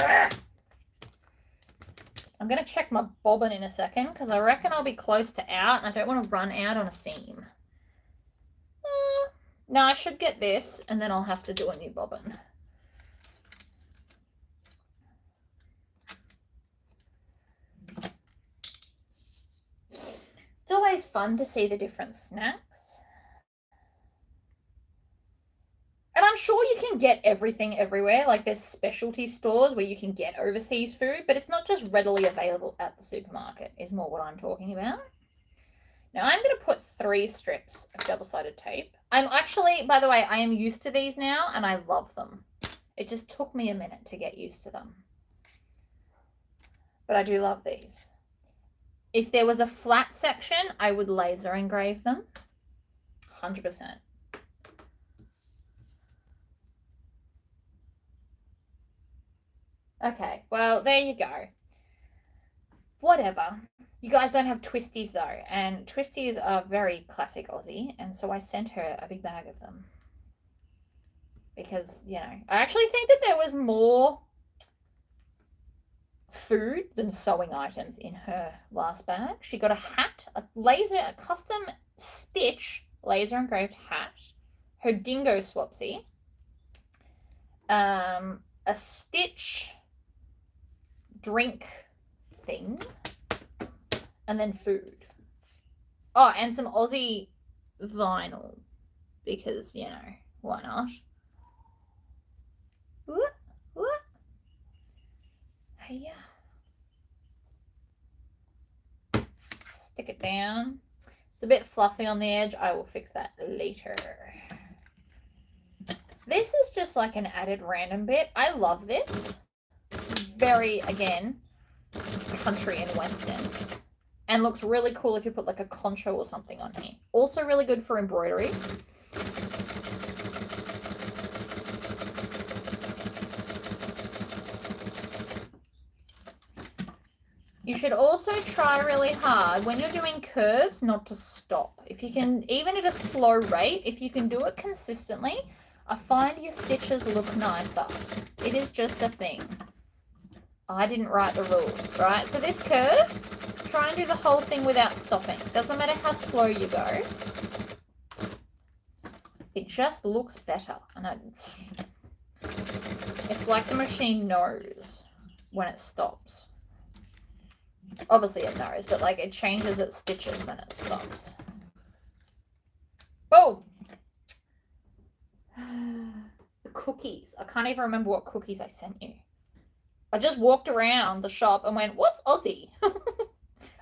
Ugh. I'm going to check my bobbin in a second because I reckon I'll be close to out and I don't want to run out on a seam. No, I should get this and then I'll have to do a new bobbin. It's always fun to see the different snacks. And I'm sure you can get everything everywhere. Like there's specialty stores where you can get overseas food, but it's not just readily available at the supermarket is more what I'm talking about. Now I'm going to put 3 strips of double-sided tape. I'm actually, by the way, I am used to these now and I love them. It just took me a minute to get used to them. But I do love these. If there was a flat section, I would laser engrave them. 100%. Okay, well, there you go. Whatever. You guys don't have twisties though, and twisties are very classic Aussie, and so I sent her a big bag of them. Because, you know, I actually think that there was more food than sewing items in her last bag. She got a hat, a custom stitch laser engraved hat, her dingo swapsy, a stitch drink thing, and then food. Oh, and some Aussie vinyl because, you know, why not? What? Hey, yeah. Stick it down. It's a bit fluffy on the edge. I will fix that later. This is just like an added random bit. I love this. Very, again, country and western. And looks really cool if you put like a concho or something on here. Also really good for embroidery. You should also try really hard when you're doing curves not to stop. If you can, even at a slow rate, if you can do it consistently, I find your stitches look nicer. It is just a thing. I didn't write the rules, right? So this curve, try and do the whole thing without stopping. Doesn't matter how slow you go. It just looks better. And It's like the machine knows when it stops. Obviously it knows, but like it changes its stitches when it stops. Oh! The cookies. I can't even remember what cookies I sent you. I just walked around the shop and went, what's Aussie?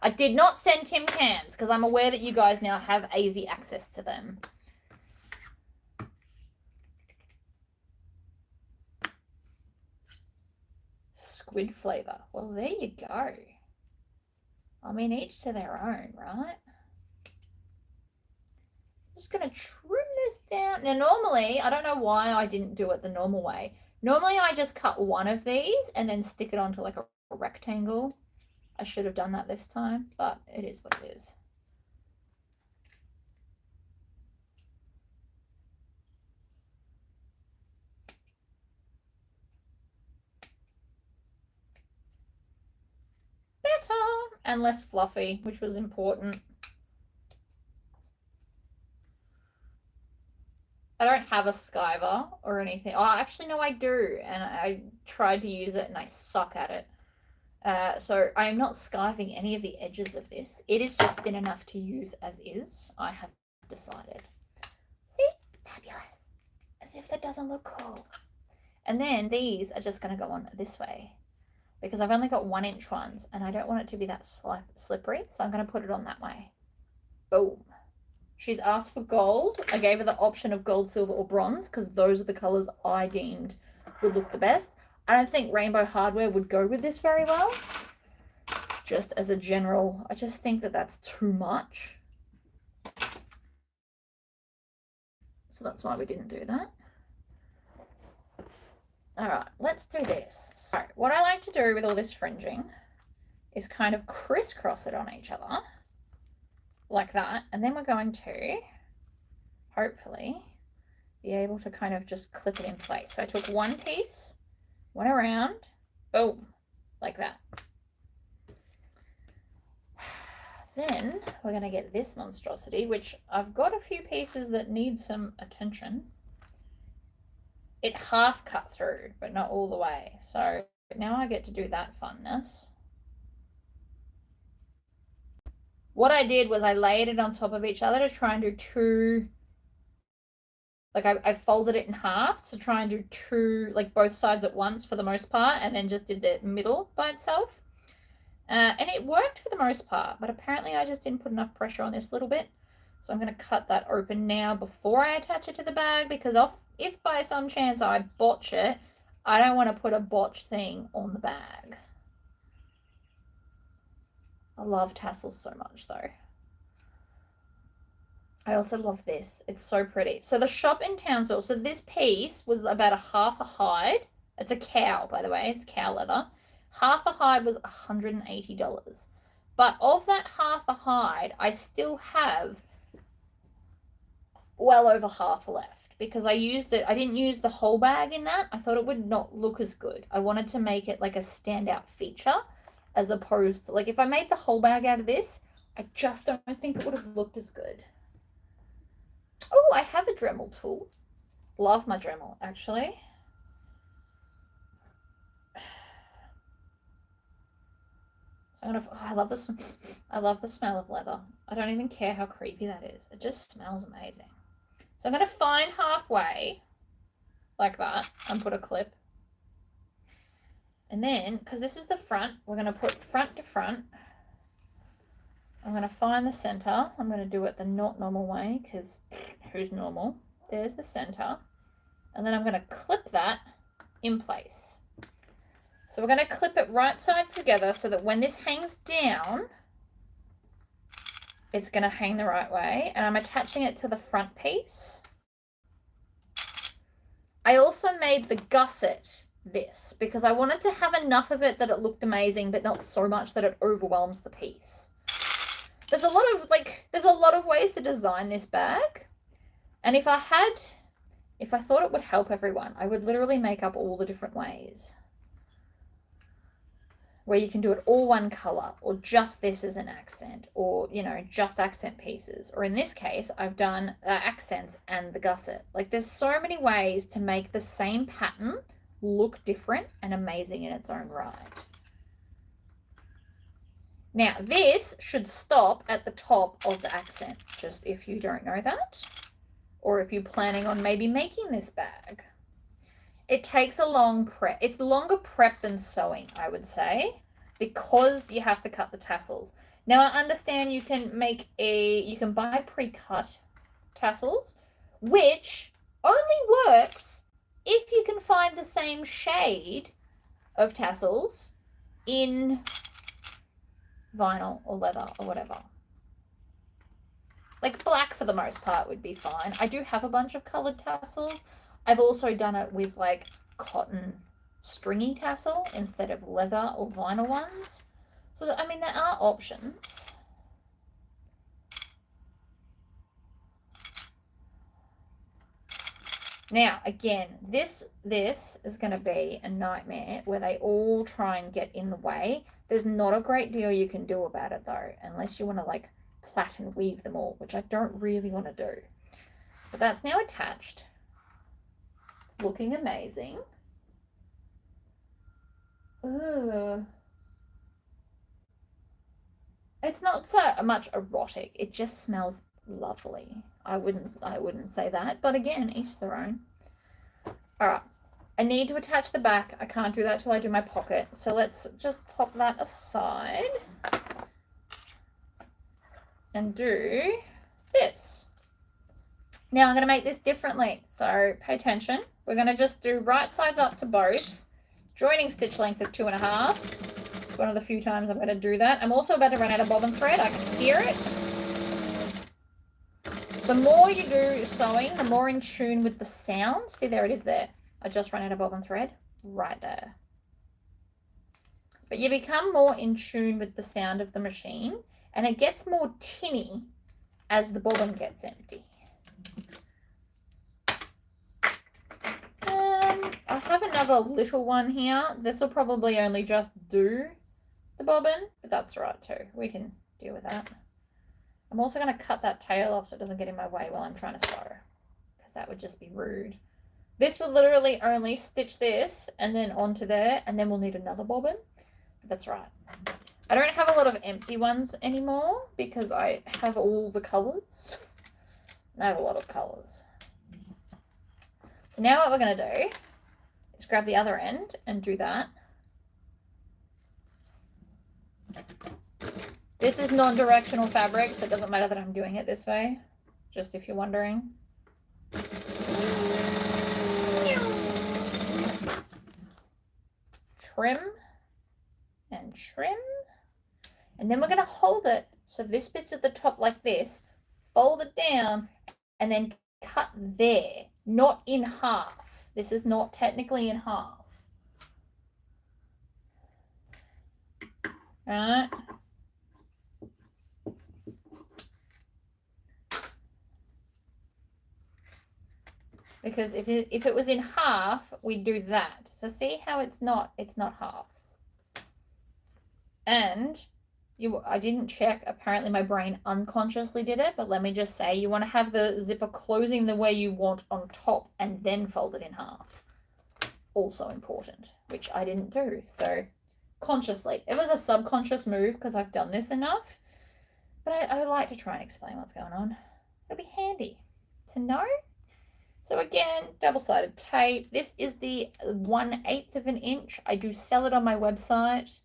I did not send Tim Tams because I'm aware that you guys now have easy access to them. Squid flavor. Well, there you go. I mean, each to their own, right? Just going to trim this down. Now, normally, I don't know why I didn't do it the normal way. Normally, I just cut one of these and then stick it onto like a rectangle. I should have done that this time, but it is what it is. Better and less fluffy, which was important. I don't have a skiver or anything. Oh, actually, no, I do. And I tried to use it and I suck at it. So I am not skiving any of the edges of this. It is just thin enough to use as is, I have decided. See? Fabulous. As if that doesn't look cool. And then these are just going to go on this way because I've only got 1-inch ones and I don't want it to be that slippery. So I'm going to put it on that way. Boom. She's asked for gold. I gave her the option of gold, silver, or bronze because those are the colors I deemed would look the best. I don't think rainbow hardware would go with this very well. Just as a general, I just think that that's too much. So that's why we didn't do that. All right, let's do this. So what I like to do with all this fringing is kind of crisscross it on each other like that. And then we're going to, hopefully, be able to kind of just clip it in place. So I took one piece, went around, boom, like that. Then we're going to get this monstrosity, which I've got a few pieces that need some attention. It half cut through, but not all the way. So now I get to do that funness. What I did was I layered it on top of each other to try and do two, like I folded it in half to try and do two, like both sides at once for the most part, and then just did the middle by itself. And it worked for the most part, but apparently I just didn't put enough pressure on this little bit. So I'm going to cut that open now before I attach it to the bag, because if by some chance I botch it, I don't want to put a botched thing on the bag. I love tassels so much though. I also love this. It's so pretty. So the shop in Townsville, so this piece was about a half a hide. It's a cow, by the way. It's cow leather. Half a hide was $180. But of that half a hide, I still have well over half left because I didn't use the whole bag in that. I thought it would not look as good. I wanted to make it like a standout feature as opposed to, like, if I made the whole bag out of this, I just don't think it would have looked as good. Oh, I have a Dremel tool. Love my Dremel, actually. So I'm gonna, oh, I love this. I love the smell of leather. I don't even care how creepy that is. It just smells amazing. So I'm gonna find halfway like that and put a clip. And then, because this is the front, we're gonna put front to front. I'm going to find the center. I'm going to do it the not normal way because who's normal? There's the center. And then I'm going to clip that in place. So we're going to clip it right sides together so that when this hangs down, it's going to hang the right way. And I'm attaching it to the front piece. I also made the gusset this because I wanted to have enough of it that it looked amazing, but not so much that it overwhelms the piece. There's a lot of ways to design this bag. And if I thought it would help everyone, I would literally make up all the different ways. Where you can do it all one color, or just this as an accent, or, you know, just accent pieces. Or in this case, I've done accents and the gusset. Like, there's so many ways to make the same pattern look different and amazing in its own right. Now, this should stop at the top of the accent, just if you don't know that, or if you're planning on maybe making this bag. It takes a long prep. It's longer prep than sewing, I would say, because you have to cut the tassels. Now, I understand you can buy pre-cut tassels, which only works if you can find the same shade of tassels in vinyl or leather or whatever. Like black for the most part would be fine. I do have a bunch of colored tassels. I've also done it with like cotton stringy tassel instead of leather or vinyl ones. So, I mean, there are options. Now, again, this is going to be a nightmare where they all try and get in the way. There's not a great deal you can do about it, though, unless you want to, like, plait and weave them all, which I don't really want to do. But that's now attached. It's looking amazing. Ugh. It's not so much erotic. It just smells lovely. I wouldn't say that, but again, each their own. All right, I need to attach the back. I can't do that till I do my pocket. So let's just pop that aside and do this. Now I'm going to make this differently. So pay attention. We're going to just do right sides up to both, joining stitch length of 2.5. It's one of the few times I'm going to do that. I'm also about to run out of bobbin thread. I can hear it. The more you do sewing, the more in tune with the sound. See, there it is there. I just ran out of bobbin thread right there. But you become more in tune with the sound of the machine, and it gets more tinny as the bobbin gets empty. I have another little one here. This will probably only just do the bobbin, but that's right too. We can deal with that. I'm also going to cut that tail off so it doesn't get in my way while I'm trying to sew, because that would just be rude. This will literally only stitch this and then onto there, and then we'll need another bobbin. But that's right. I don't have a lot of empty ones anymore because I have all the colours. I have a lot of colours. So now what we're going to do is grab the other end and do that. This is non-directional fabric, so it doesn't matter that I'm doing it this way, just if you're wondering. Trim and trim. And then we're going to hold it so this bit's at the top like this, fold it down, and then cut there, not in half. This is not technically in half. Right? Because if it was in half, we'd do that. So see how it's not half. And I didn't check. Apparently my brain unconsciously did it, but let me just say, you want to have the zipper closing the way you want on top and then fold it in half. Also important, which I didn't do. So consciously, it was a subconscious move because I've done this enough, but I like to try and explain what's going on. It'll be handy to know. So again, double-sided tape. This is the 1/8 of an inch. I do sell it on my website.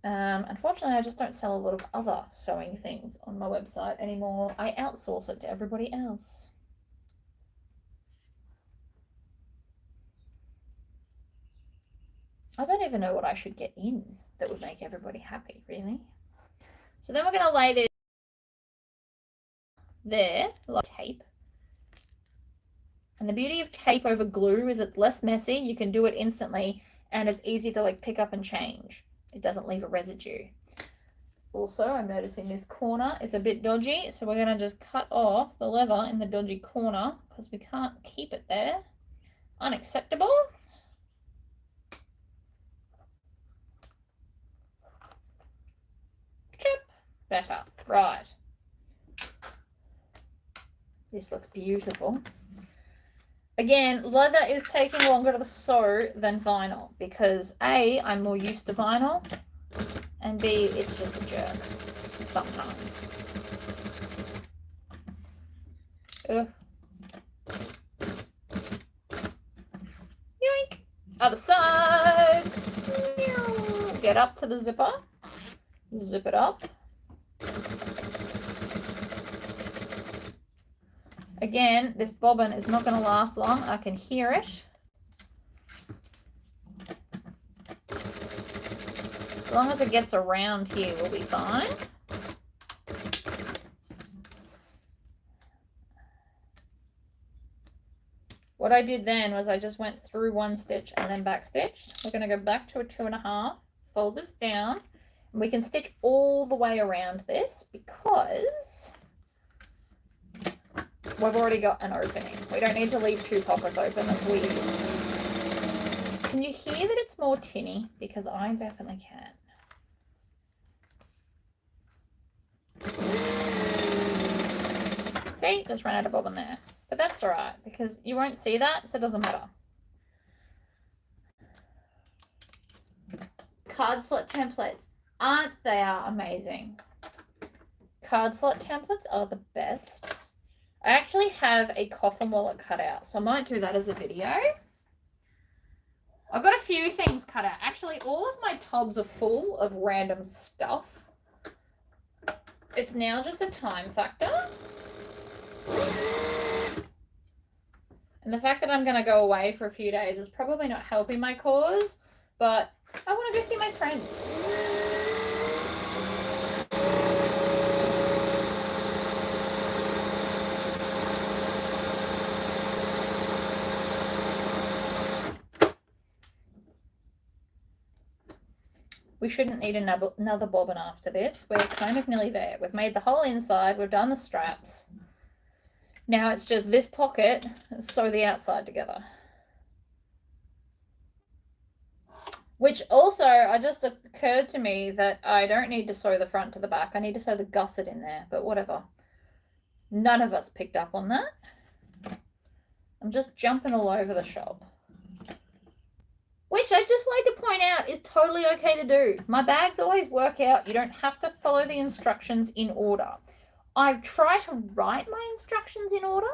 Unfortunately, I just don't sell a lot of other sewing things on my website anymore. I outsource it to everybody else. I don't even know what I should get in that would make everybody happy, really. So then we're going to lay this there, like tape. And the beauty of tape over glue is it's less messy. You can do it instantly, and it's easy to like pick up and change. It doesn't leave a residue. Also, I'm noticing this corner is a bit dodgy, so we're going to just cut off the leather in the dodgy corner because we can't keep it there. Unacceptable. Chip. Better. Right. This looks beautiful. Again, leather is taking longer to sew than vinyl because A, I'm more used to vinyl, and B, it's just a jerk sometimes. Ugh. Yoink! Other side! Get up to the zipper. Zip it up. Again, this bobbin is not going to last long. I can hear it. As long as it gets around here, we'll be fine. What I did then was I just went through one stitch and then back stitched. We're going to go back to a 2.5, fold this down, and we can stitch all the way around this because we've already got an opening. We don't need to leave 2 pockets open. That's weird. Can you hear that it's more tinny? Because I definitely can. See? Just ran out of bobbin there. But that's alright, because you won't see that, so it doesn't matter. Card slot templates. Aren't they amazing? Card slot templates are the best. I actually have a coffin wallet cut out, so I might do that as a video. I've got a few things cut out. Actually, all of my tubs are full of random stuff. It's now just a time factor. And the fact that I'm going to go away for a few days is probably not helping my cause, but I want to go see my friends. We shouldn't need another bobbin after this. We're kind of nearly there. We've made the whole inside. We've done the straps. Now it's just this pocket, sew the outside together. Which also, it just occurred to me that I don't need to sew the front to the back. I need to sew the gusset in there, but whatever. None of us picked up on that. I'm just jumping all over the shop. Which I'd just like to point out is totally okay to do. My bags always work out. You don't have to follow the instructions in order. I try to write my instructions in order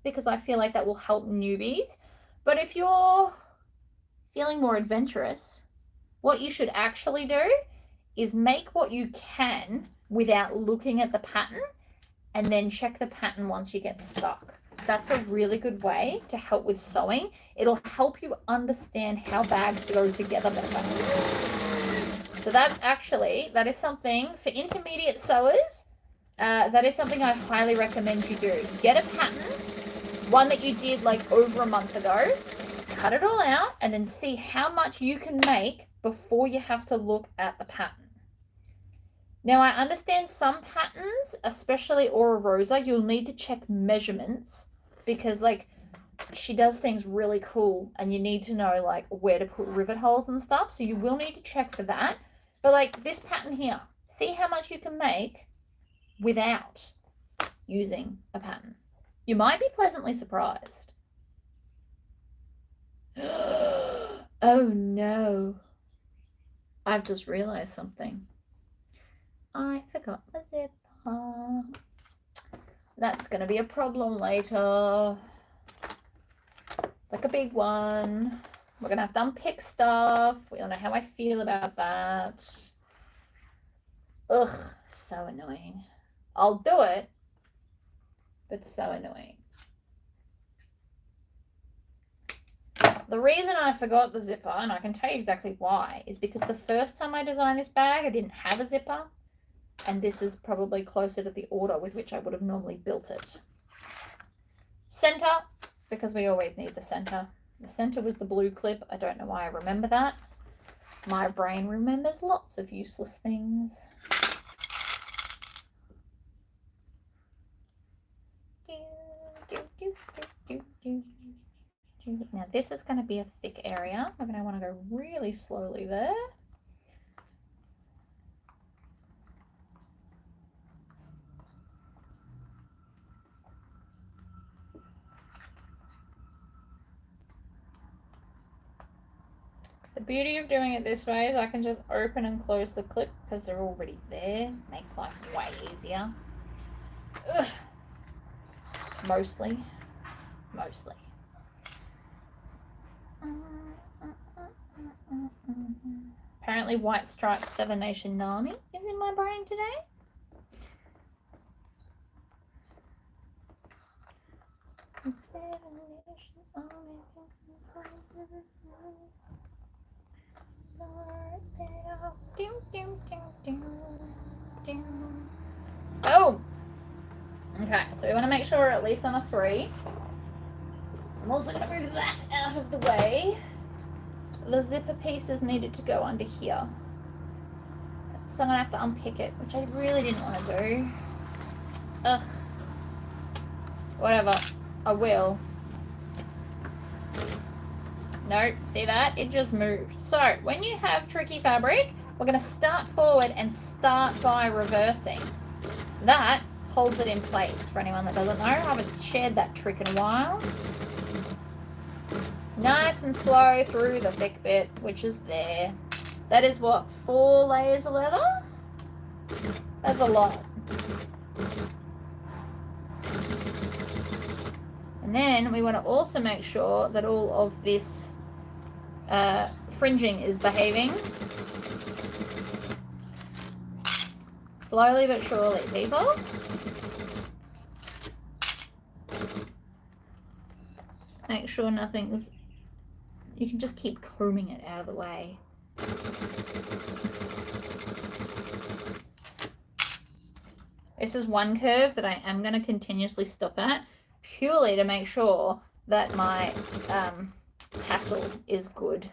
because I feel like that will help newbies. But if you're feeling more adventurous, what you should actually do is make what you can without looking at the pattern and then check the pattern once you get stuck. That's a really good way to help with sewing. It'll help you understand how bags go together better. So that is something for intermediate sewers. That is something I highly recommend you do. Get a pattern, one that you did like over a month ago, cut it all out, and then see how much you can make before you have to look at the pattern. Now, I understand some patterns, especially Aura Rosa, you'll need to check measurements because, like, she does things really cool and you need to know, like, where to put rivet holes and stuff. So you will need to check for that. But, like, this pattern here, see how much you can make without using a pattern. You might be pleasantly surprised. Oh, no. I've just realized something. I forgot the zipper. That's going to be a problem later. Like a big one. We're going to have to unpick stuff. We don't know how I feel about that. Ugh, so annoying. I'll do it, but so annoying. The reason I forgot the zipper, and I can tell you exactly why, is because the first time I designed this bag, I didn't have a zipper. And this is probably closer to the order with which I would have normally built it. Center, because we always need the center. The center was the blue clip. I don't know why I remember that. My brain remembers lots of useless things. Now this is going to be a thick area. I'm going to want to go really slowly there. The beauty of doing it this way is I can just open and close the clip because they're already there. Makes life way easier. Ugh. Mostly. Apparently White Stripes 7 Nation Nami is in my brain today. Oh! Okay, so we want to make sure we're at least on a 3. I'm also going to move that out of the way. The zipper pieces needed to go under here. So I'm going to have to unpick it, which I really didn't want to do. Ugh. Whatever. I will. No, see that? It just moved. So, when you have tricky fabric, we're going to start forward and start by reversing. That holds it in place for anyone that doesn't know. I haven't shared that trick in a while. Nice and slow through the thick bit, which is there. That is what, 4 layers of leather? That's a lot. And then we want to also make sure that all of this fringing is behaving. Slowly but surely, people. Make sure nothing's... You can just keep combing it out of the way. This is one curve that I am going to continuously stop at, purely to make sure that my tassel is good.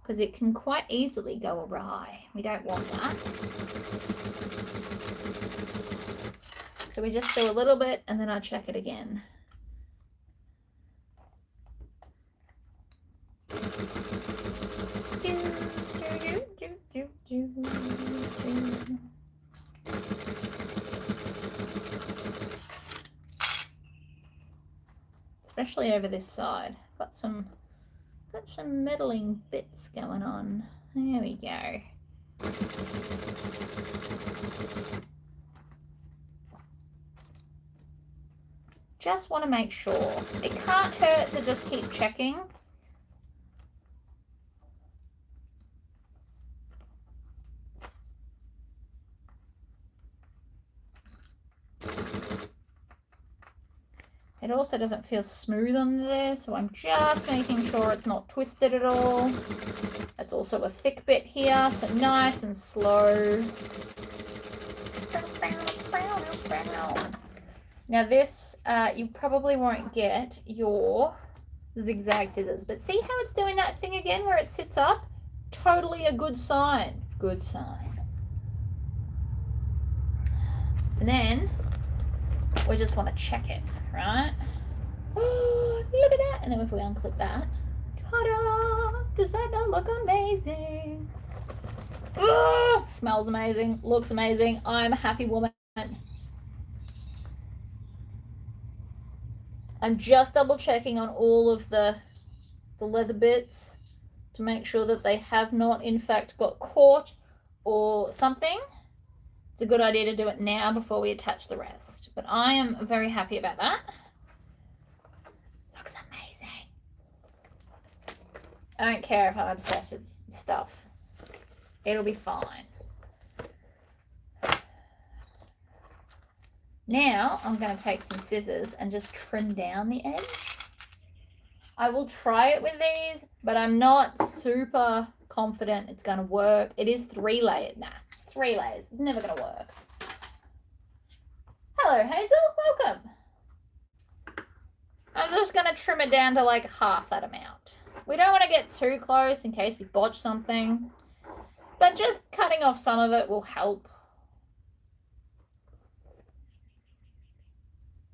Because it can quite easily go awry. We don't want that. So we just do a little bit and then I check it again. Especially over this side. Got some meddling bits going on. There we go. Just want to make sure. It can't hurt to just keep checking. It also doesn't feel smooth under there, so I'm just making sure it's not twisted at all. That's also a thick bit here, so nice and slow. Now this, you probably won't get your zigzag scissors, but see how it's doing that thing again where it sits up? Totally a good sign. Good sign. And then we just want to check it, right? Oh, look at that. And then if we unclip that, ta-da! Does that not look amazing? Oh, smells amazing, looks amazing. I'm a happy woman. I'm just double checking on all of the leather bits to make sure that they have not in fact got caught or something. It's a good idea to do it now before we attach the rest. But I am very happy about that. Looks amazing. I don't care if I'm obsessed with stuff. It'll be fine. Now I'm going to take some scissors and just trim down the edge. I will try it with these, but I'm not super confident it's going to work. It is 3 layers. Nah, it's 3 layers. It's never going to work. Hello, Hazel. Welcome. I'm just going to trim it down to like half that amount. We don't want to get too close in case we botch something, but just cutting off some of it will help.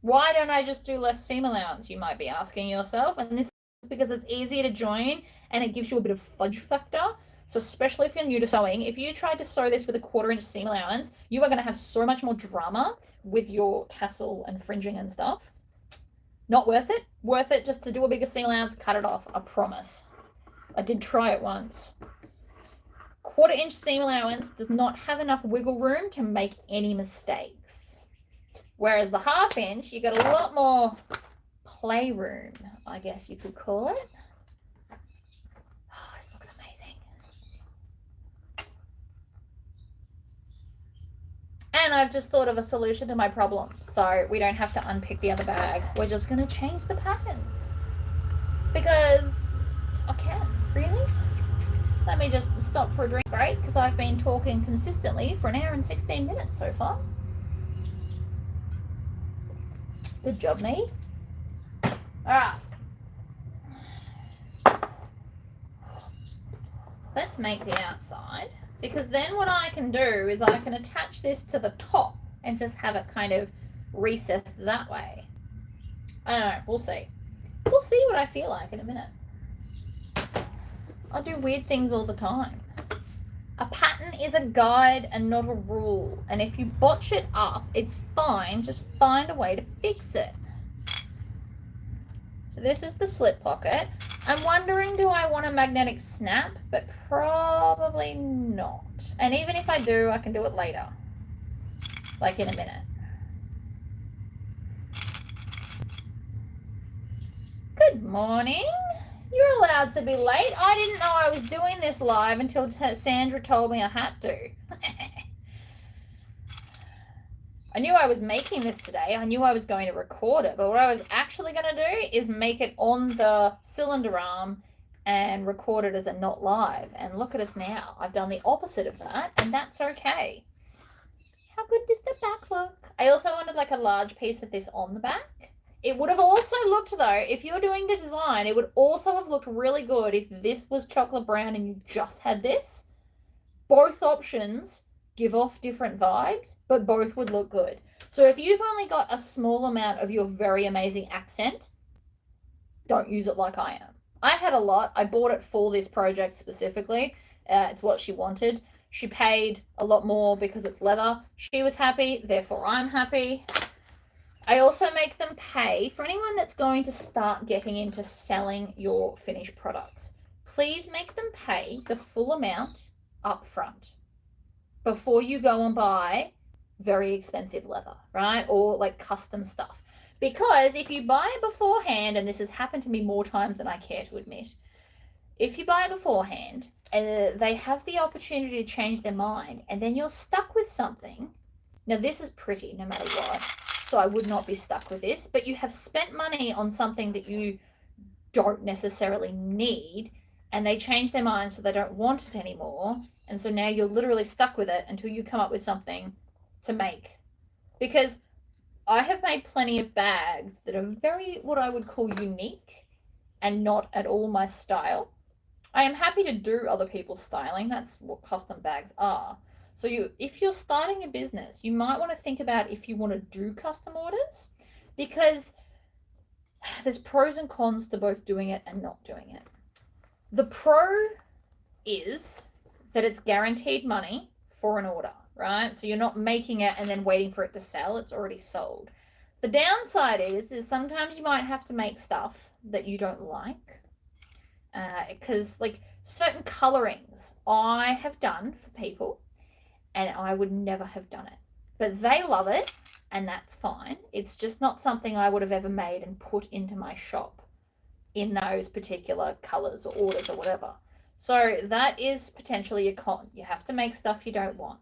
Why don't I just do less seam allowance, you might be asking yourself. And this is because it's easier to join and it gives you a bit of fudge factor. So especially if you're new to sewing, if you tried to sew this with a 1/4 inch seam allowance, you are going to have so much more drama with your tassel and fringing and stuff. Not worth it. Worth it just to do a bigger seam allowance, cut it off. I promise. I did try it once. 1/4 inch seam allowance does not have enough wiggle room to make any mistakes. Whereas the 1/2 inch, you got a lot more playroom, I guess you could call it. Oh, this looks amazing. And I've just thought of a solution to my problem. So we don't have to unpick the other bag. We're just going to change the pattern. Because I can, really. Let me just stop for a drink break because I've been talking consistently for 1 hour and 16 minutes so far. Good job, me. All right. Let's make the outside, because then what I can do is I can attach this to the top and just have it kind of recessed that way. I don't know. We'll see. We'll see what I feel like in a minute. I do weird things all the time. A pattern is a guide and not a rule. And if you botch it up, it's fine. Just find a way to fix it. So this is the slip pocket. I'm wondering, do I want a magnetic snap? But probably not. And even if I do, I can do it later. Like in a minute. Good morning. You're allowed to be late. I didn't know I was doing this live until Sandra told me I had to. I knew I was making this today. I knew I was going to record it. But what I was actually going to do is make it on the cylinder arm and record it as a not live. And look at us now. I've done the opposite of that, and that's okay. How good does the back look? I also wanted like a large piece of this on the back. It would have also looked, though, if you're doing the design, it would also have looked really good if this was chocolate brown and you just had this. Both options give off different vibes, but both would look good. So if you've only got a small amount of your very amazing accent, don't use it like I am. I had a lot. I bought it for this project specifically. It's what she wanted. She paid a lot more because it's leather. She was happy, therefore I'm happy. I also make them pay for anyone that's going to start getting into selling your finished products. Please make them pay the full amount up front before you go and buy very expensive leather, right? Or like custom stuff. Because if you buy it beforehand, and this has happened to me more times than I care to admit, if you buy it beforehand, they have the opportunity to change their mind, and then you're stuck with something. Now, this is pretty no matter what. So I would not be stuck with this, but you have spent money on something that you don't necessarily need, and they change their mind so they don't want it anymore. And so now you're literally stuck with it until you come up with something to make. Because I have made plenty of bags that are very, what I would call unique and not at all my style. I am happy to do other people's styling. That's what custom bags are. So if you're starting a business, you might want to think about if you want to do custom orders, because there's pros and cons to both doing it and not doing it. The pro is that it's guaranteed money for an order, right? So you're not making it and then waiting for it to sell. It's already sold. The downside is sometimes you might have to make stuff that you don't like, because like certain colorings I have done for people, and I would never have done it. But they love it, and that's fine. It's just not something I would have ever made and put into my shop in those particular colors or orders or whatever. So that is potentially a con. You have to make stuff you don't want.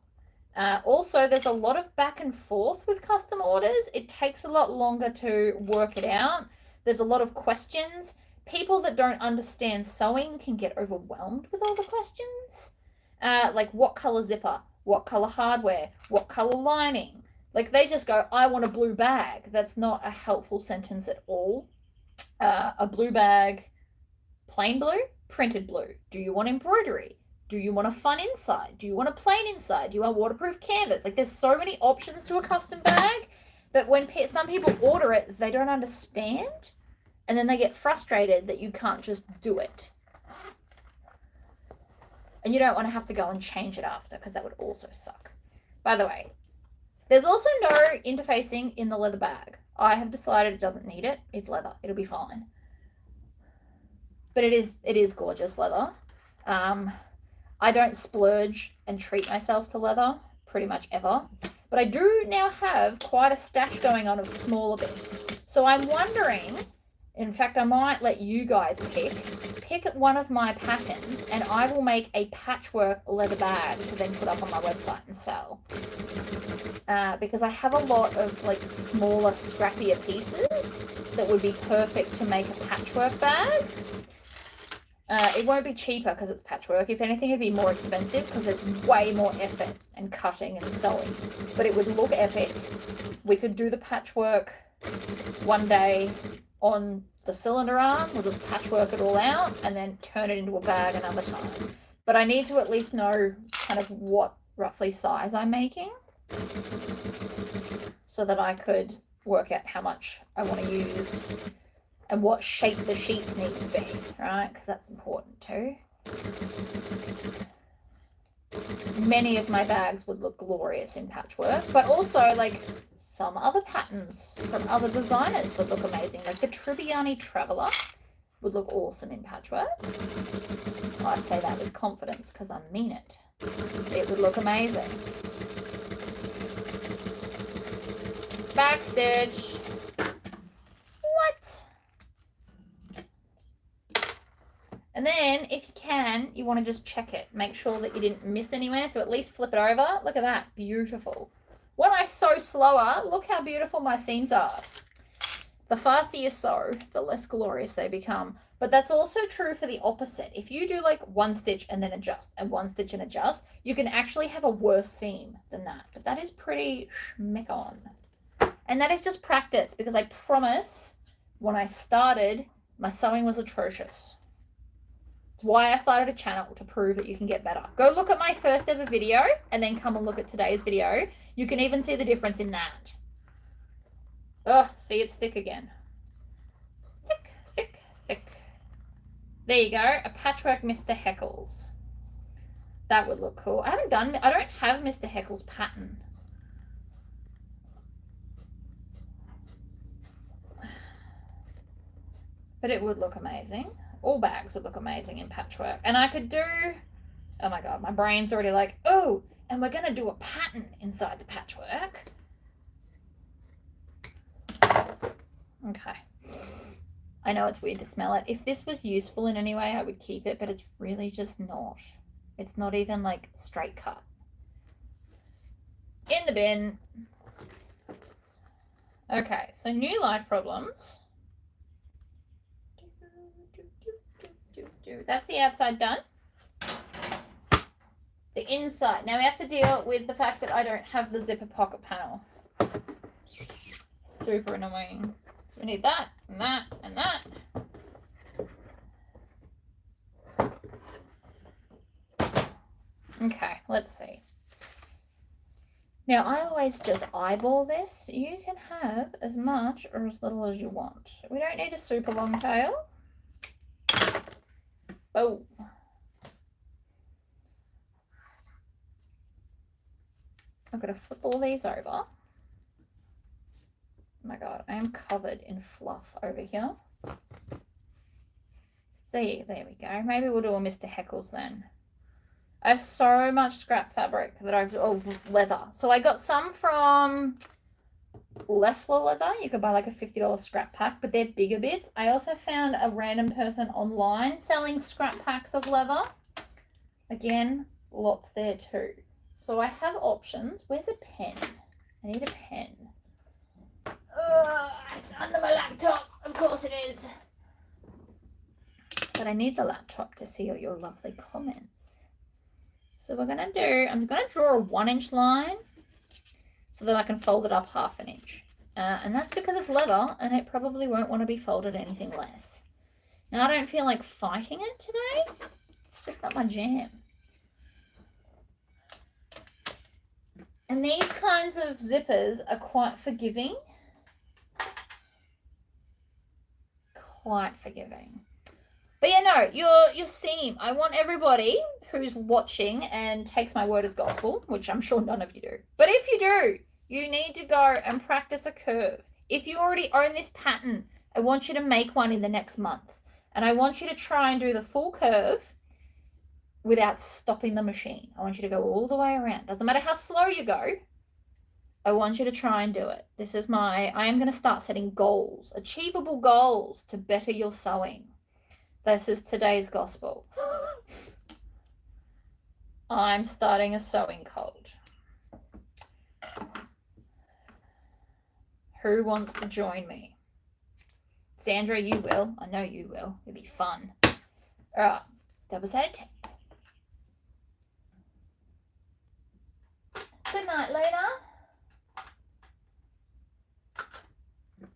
Also, there's a lot of back and forth with custom orders. It takes a lot longer to work it out. There's a lot of questions. People that don't understand sewing can get overwhelmed with all the questions. Like what color zipper? What color hardware? What color lining? Like they just go, I want a blue bag. That's not a helpful sentence at all. A blue bag, plain blue, printed blue. Do you want embroidery? Do you want a fun inside? Do you want a plain inside? Do you want waterproof canvas? Like there's so many options to a custom bag that when some people order it, they don't understand. And then they get frustrated that you can't just do it. And you don't want to have to go and change it after, because that would also suck. By the way, There's also no interfacing in the leather bag. I have decided it doesn't need it. It's leather. It'll be fine. But it is gorgeous leather. I don't splurge and treat myself to leather pretty much ever. But I do now have quite a stash going on of smaller bits. So I'm wondering, in fact, I might let you guys pick one of my patterns and I will make a patchwork leather bag to then put up on my website and sell. Because I have a lot of like smaller, scrappier pieces that would be perfect to make a patchwork bag. It won't be cheaper because it's patchwork. If anything, it'd be more expensive because there's way more effort and cutting and sewing. But it would look epic. We could do the patchwork one day on the cylinder arm. We'll just patchwork it all out and then turn it into a bag another time. But I need to at least know kind of what roughly size I'm making so that I could work out how much I want to use and what shape the sheets need to be, right? Because that's important too. Many of my bags would look glorious in patchwork, but also like some other patterns from other designers would look amazing. Like the Tribbiani Traveller would look awesome in patchwork. I say that with confidence because I mean it. It would look amazing. Backstitch. What? And then, if you can, you want to just check it. Make sure that you didn't miss anywhere. So at least flip it over. Look at that. Beautiful. When I sew slower, look how beautiful my seams are. The faster you sew, the less glorious they become. But that's also true for the opposite. If you do like one stitch and then adjust, and one stitch and adjust, you can actually have a worse seam than that. But that is pretty schmick on. And that is just practice, because I promise when I started, my sewing was atrocious. It's why I started a channel, to prove that you can get better. Go look at my first ever video and then come and look at today's video. You can even see the difference in that. Oh, see, it's thick again. Thick, thick, thick. There you go, a patchwork Mr. Heckles. That would look cool. I don't have Mr. Heckles' pattern. But it would look amazing. All bags would look amazing in patchwork. And I could do, oh my God, my brain's already like, oh, and we're going to do a pattern inside the patchwork. Okay. I know it's weird to smell it. If this was useful in any way, I would keep it, but it's really just not. It's not even like straight cut. In the bin. Okay, so new life problems. That's the outside done. The inside. Now we have to deal with the fact that I don't have the zipper pocket panel. Super annoying. So we need that and that and that. Okay, let's see. Now I always just eyeball this. You can have as much or as little as you want. We don't need a super long tail. Oh. I'm going to flip all these over. Oh my God, I am covered in fluff over here. See, there we go. Maybe we'll do a Mr. Heckles then. I have so much scrap fabric that I've, oh, leather. So I got some from Leffler Leather. You could buy like a $50 scrap pack, but they're bigger bits. I also found a random person online selling scrap packs of leather. Again, lots there too. So I have options. Where's a pen? I need a pen. It's under my laptop. Of course it is. But I need the laptop to see all your lovely comments. So we're going to do, I'm going to draw a 1-inch line so that I can fold it up 1/2 inch. And that's because it's leather and it probably won't want to be folded anything less. Now I don't feel like fighting it today. It's just not my jam. And these kinds of zippers are quite forgiving. Quite forgiving. But yeah, no, your seam. I want everybody who's watching and takes my word as gospel, which I'm sure none of you do. But if you do, You need to go and practice a curve. If you already own this pattern, I want you to make one in the next month. And I want you to try and do the full curve without stopping the machine. I want you to go all the way around. Doesn't matter how slow you go. I want you to try and do it. I am going to start setting goals, achievable goals to better your sewing. This is today's gospel. I'm starting a sewing cult. Who wants to join me? Sandra, you will. I know you will. It'll be fun. All right. That was out of 10. Good night, Luna.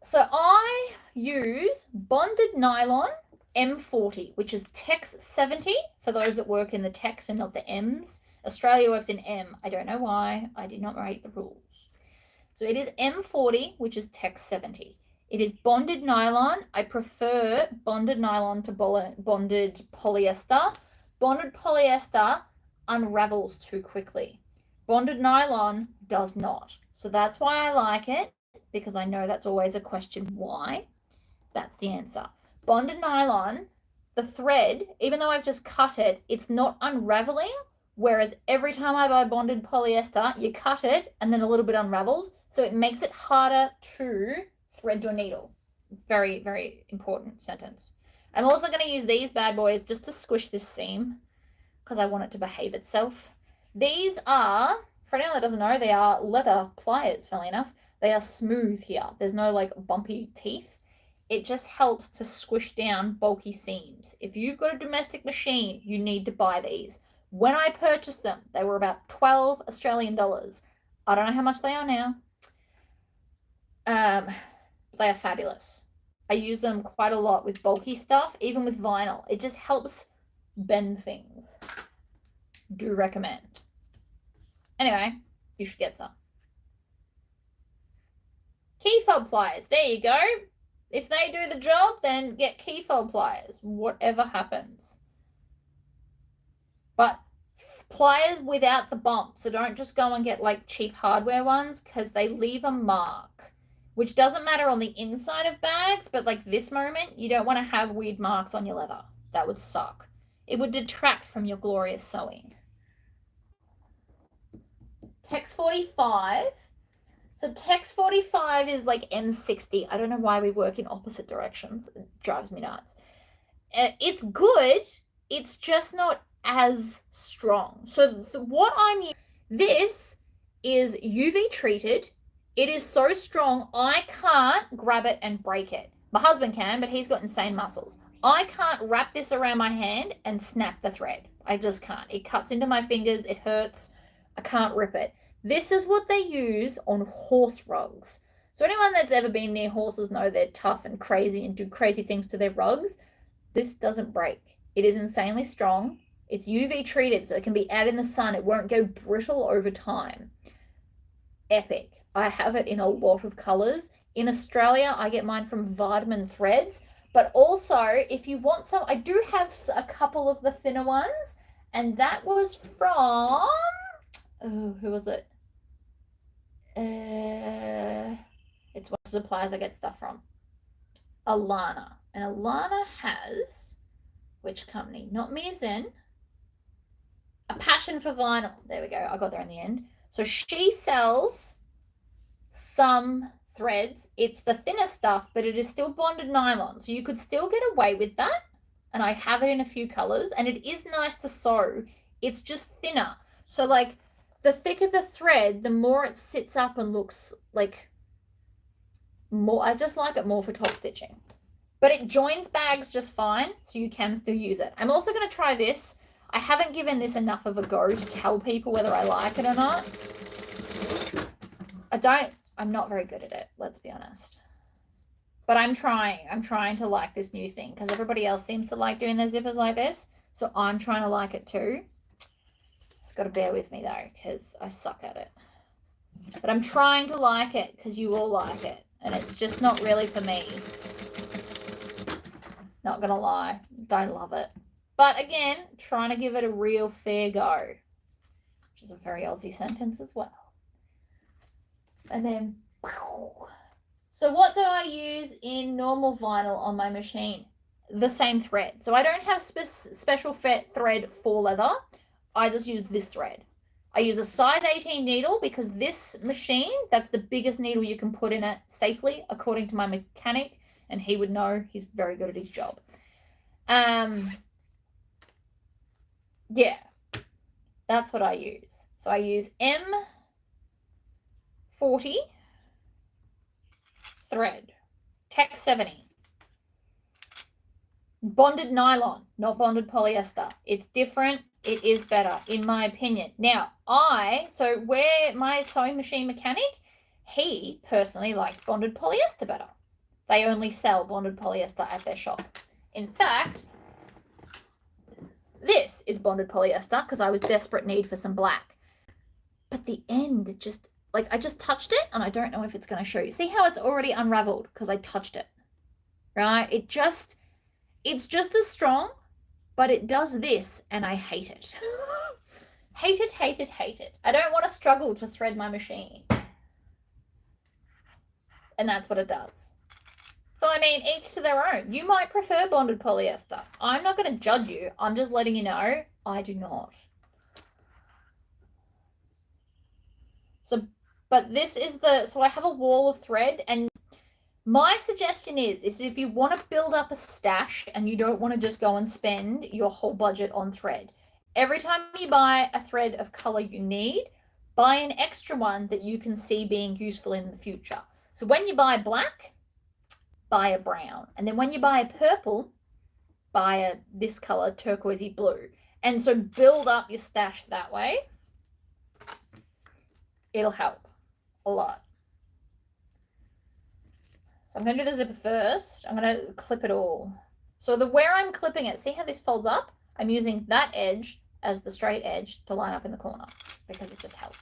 So I use bonded nylon M40, which is Tex 70 for those that work in the Tex and not the M's. Australia works in M. I don't know why. I did not write the rules. So it is M40, which is Tex 70. It is bonded nylon. I prefer bonded nylon to bonded polyester. Bonded polyester unravels too quickly. Bonded nylon does not. So that's why I like it, because I know that's always a question why. That's the answer. Bonded nylon, the thread, even though I've just cut it, it's not unraveling, whereas every time I buy bonded polyester, you cut it and then a little bit unravels, so it makes it harder to thread your needle. Very, very important sentence. I'm also going to use these bad boys just to squish this seam because I want it to behave itself. These are, for anyone that doesn't know, they are leather pliers, funnily enough. They are smooth here. There's no like bumpy teeth. It just helps to squish down bulky seams. If you've got a domestic machine, you need to buy these. When I purchased them, they were about 12 Australian dollars. I don't know how much they are now. They are fabulous. I use them quite a lot with bulky stuff, even with vinyl. It just helps bend things. Do recommend. Anyway, you should get some. Key fob pliers. There you go. If they do the job, then get key fob pliers, whatever happens. But pliers without the bump. So don't just go and get like cheap hardware ones because they leave a mark, which doesn't matter on the inside of bags, but like this moment, you don't want to have weird marks on your leather. That would suck. It would detract from your glorious sewing. Tex 45. So Tex 45 is like M60. I don't know why we work in opposite directions. It drives me nuts. It's good. It's just not as strong. So what I'm using, this is UV treated. It is so strong, I can't grab it and break it. My husband can, but he's got insane muscles. I can't wrap this around my hand and snap the thread. I just can't. It cuts into my fingers. It hurts. I can't rip it. This is what they use on horse rugs. So anyone that's ever been near horses know they're tough and crazy and do crazy things to their rugs. This doesn't break. It is insanely strong. It's UV treated, so it can be out in the sun. It won't go brittle over time. Epic. I have it in a lot of colors. In Australia, I get mine from Vitamin Threads. But also, if you want some, I do have a couple of the thinner ones. And that was from... Oh, who was it? It's one of the suppliers I get stuff from. Alana. And Alana has, which company? Not me as in. A Passion for Vinyl. There we go. I got there in the end. So she sells some threads. It's the thinner stuff, but it is still bonded nylon. So you could still get away with that. And I have it in a few colors. And it is nice to sew. It's just thinner. So like... the thicker the thread, the more it sits up and looks like more. I just like it more for top stitching. But it joins bags just fine, so you can still use it. I'm also going to try this. I haven't given this enough of a go to tell people whether I like it or not. I'm not very good at it, let's be honest. But I'm trying. I'm trying to like this new thing because everybody else seems to like doing their zippers like this. So I'm trying to like it too. Got to bear with me though because I suck at it, but I'm trying to like it because you all like it, and it's just not really for me. Not gonna lie, don't love it, but again, trying to give it a real fair go, which is a very Aussie sentence as well. And then, so what do I use in normal vinyl on my machine? The same thread. So I don't have special thread for leather. I just use this thread. I use a size 18 needle because this machine, that's the biggest needle you can put in it safely, according to my mechanic, and he would know. He's very good at his job. Yeah, that's what I use. So I use M40 thread, Tech 70. Bonded nylon, not bonded polyester. It's different. It is better, in my opinion. Now, so where my sewing machine mechanic, he personally likes bonded polyester better. They only sell bonded polyester at their shop. In fact, this is bonded polyester because I was desperate need for some black. But the end just, like, I just touched it and I don't know if it's going to show you. See how it's already unraveled because I touched it, right? It's just as strong, but it does this and I hate it. Hate it, hate it, hate it. I don't want to struggle to thread my machine. And that's what it does. So, I mean, each to their own. You might prefer bonded polyester. I'm not going to judge you. I'm just letting you know I do not. So, but this is so I have a wall of thread, and my suggestion is if you want to build up a stash and you don't want to just go and spend your whole budget on thread, every time you buy a thread of color you need, buy an extra one that you can see being useful in the future. So when you buy black, buy a brown. And then when you buy a purple, buy this color, turquoisey blue. And so build up your stash that way. It'll help a lot. So I'm going to do the zipper first. I'm going to clip it all. So where I'm clipping it, see how this folds up? I'm using that edge as the straight edge to line up in the corner because it just helps.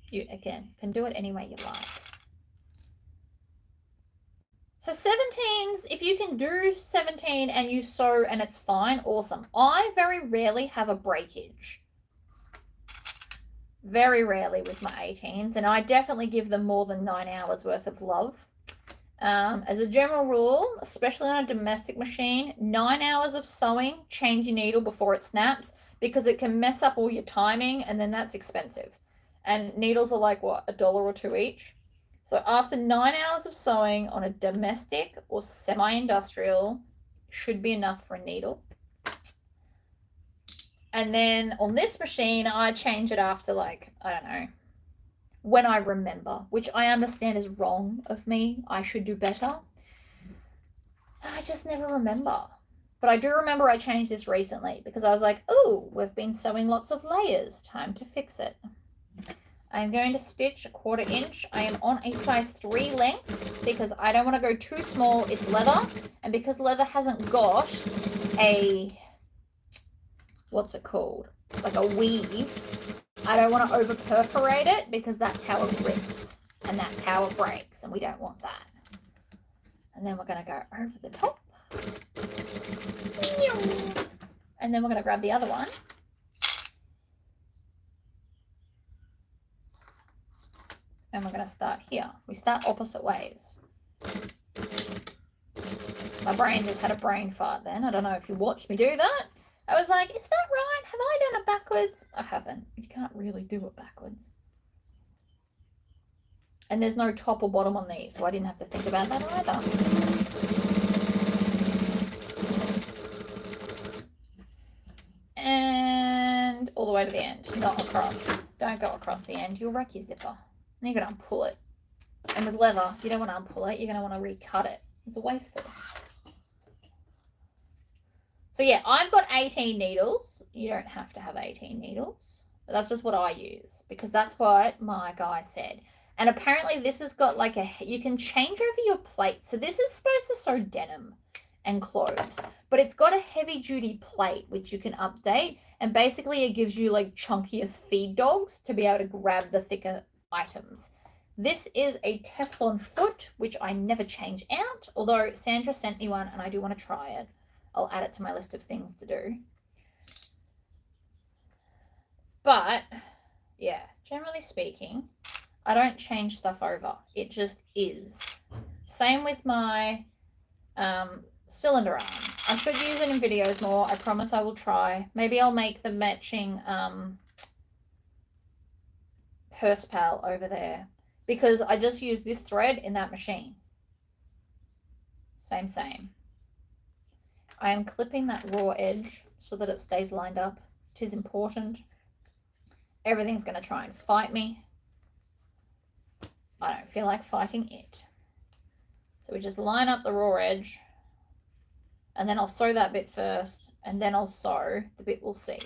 You, again, can do it any way you like. So 17s, if you can do 17 and you sew and it's fine, awesome. I very rarely have a breakage. Very rarely with my 18s, and I definitely give them more than 9 hours worth of love. As a general rule, especially on a domestic machine, 9 hours of sewing, change your needle before it snaps because it can mess up all your timing, and then that's expensive. And needles are like, what, $1 or $2 each? So after 9 hours of sewing on a domestic or semi-industrial, should be enough for a needle. And then on this machine, I change it after, like, I don't know, when I remember, which I understand is wrong of me. I should do better. I just never remember. But I do remember I changed this recently because I was like, oh, we've been sewing lots of layers. Time to fix it. I'm going to stitch a 1/4 inch. I am on a size 3 length because I don't want to go too small. It's leather. And because leather hasn't got a, what's it called? Like a weave. I don't want to over perforate it because that's how it rips and that's how it breaks, and we don't want that. And then we're going to go over the top. And then we're going to grab the other one. And we're going to start here. We start opposite ways. My brain just had a brain fart then. I don't know if you watched me do that. I was like, is that right? Have I done it backwards? I haven't. You can't really do it backwards. And there's no top or bottom on these, so I didn't have to think about that either. And all the way to the end, not across. Don't go across the end. You'll wreck your zipper. And you're going to unpull it. And with leather, you don't want to unpull it. You're going to want to recut it. It's a wasteful. So yeah, I've got 18 needles. You don't have to have 18 needles. But that's just what I use because that's what my guy said. And apparently this has got like you can change over your plate. So this is supposed to sew denim and clothes, but it's got a heavy duty plate which you can update. And basically it gives you like chunkier feed dogs to be able to grab the thicker items. This is a Teflon foot, which I never change out, although Sandra sent me one and I do want to try it. I'll add it to my list of things to do. But yeah, generally speaking, I don't change stuff over. It just is. Same with my cylinder arm. I should use it in videos more. I promise I will try. Maybe I'll make the matching purse pal over there, because I just use this thread in that machine. Same. I am clipping that raw edge so that it stays lined up. It is important. Everything's going to try and fight me. I don't feel like fighting it. So we just line up the raw edge, and then I'll sew that bit first, and then I'll sew the bit we'll see.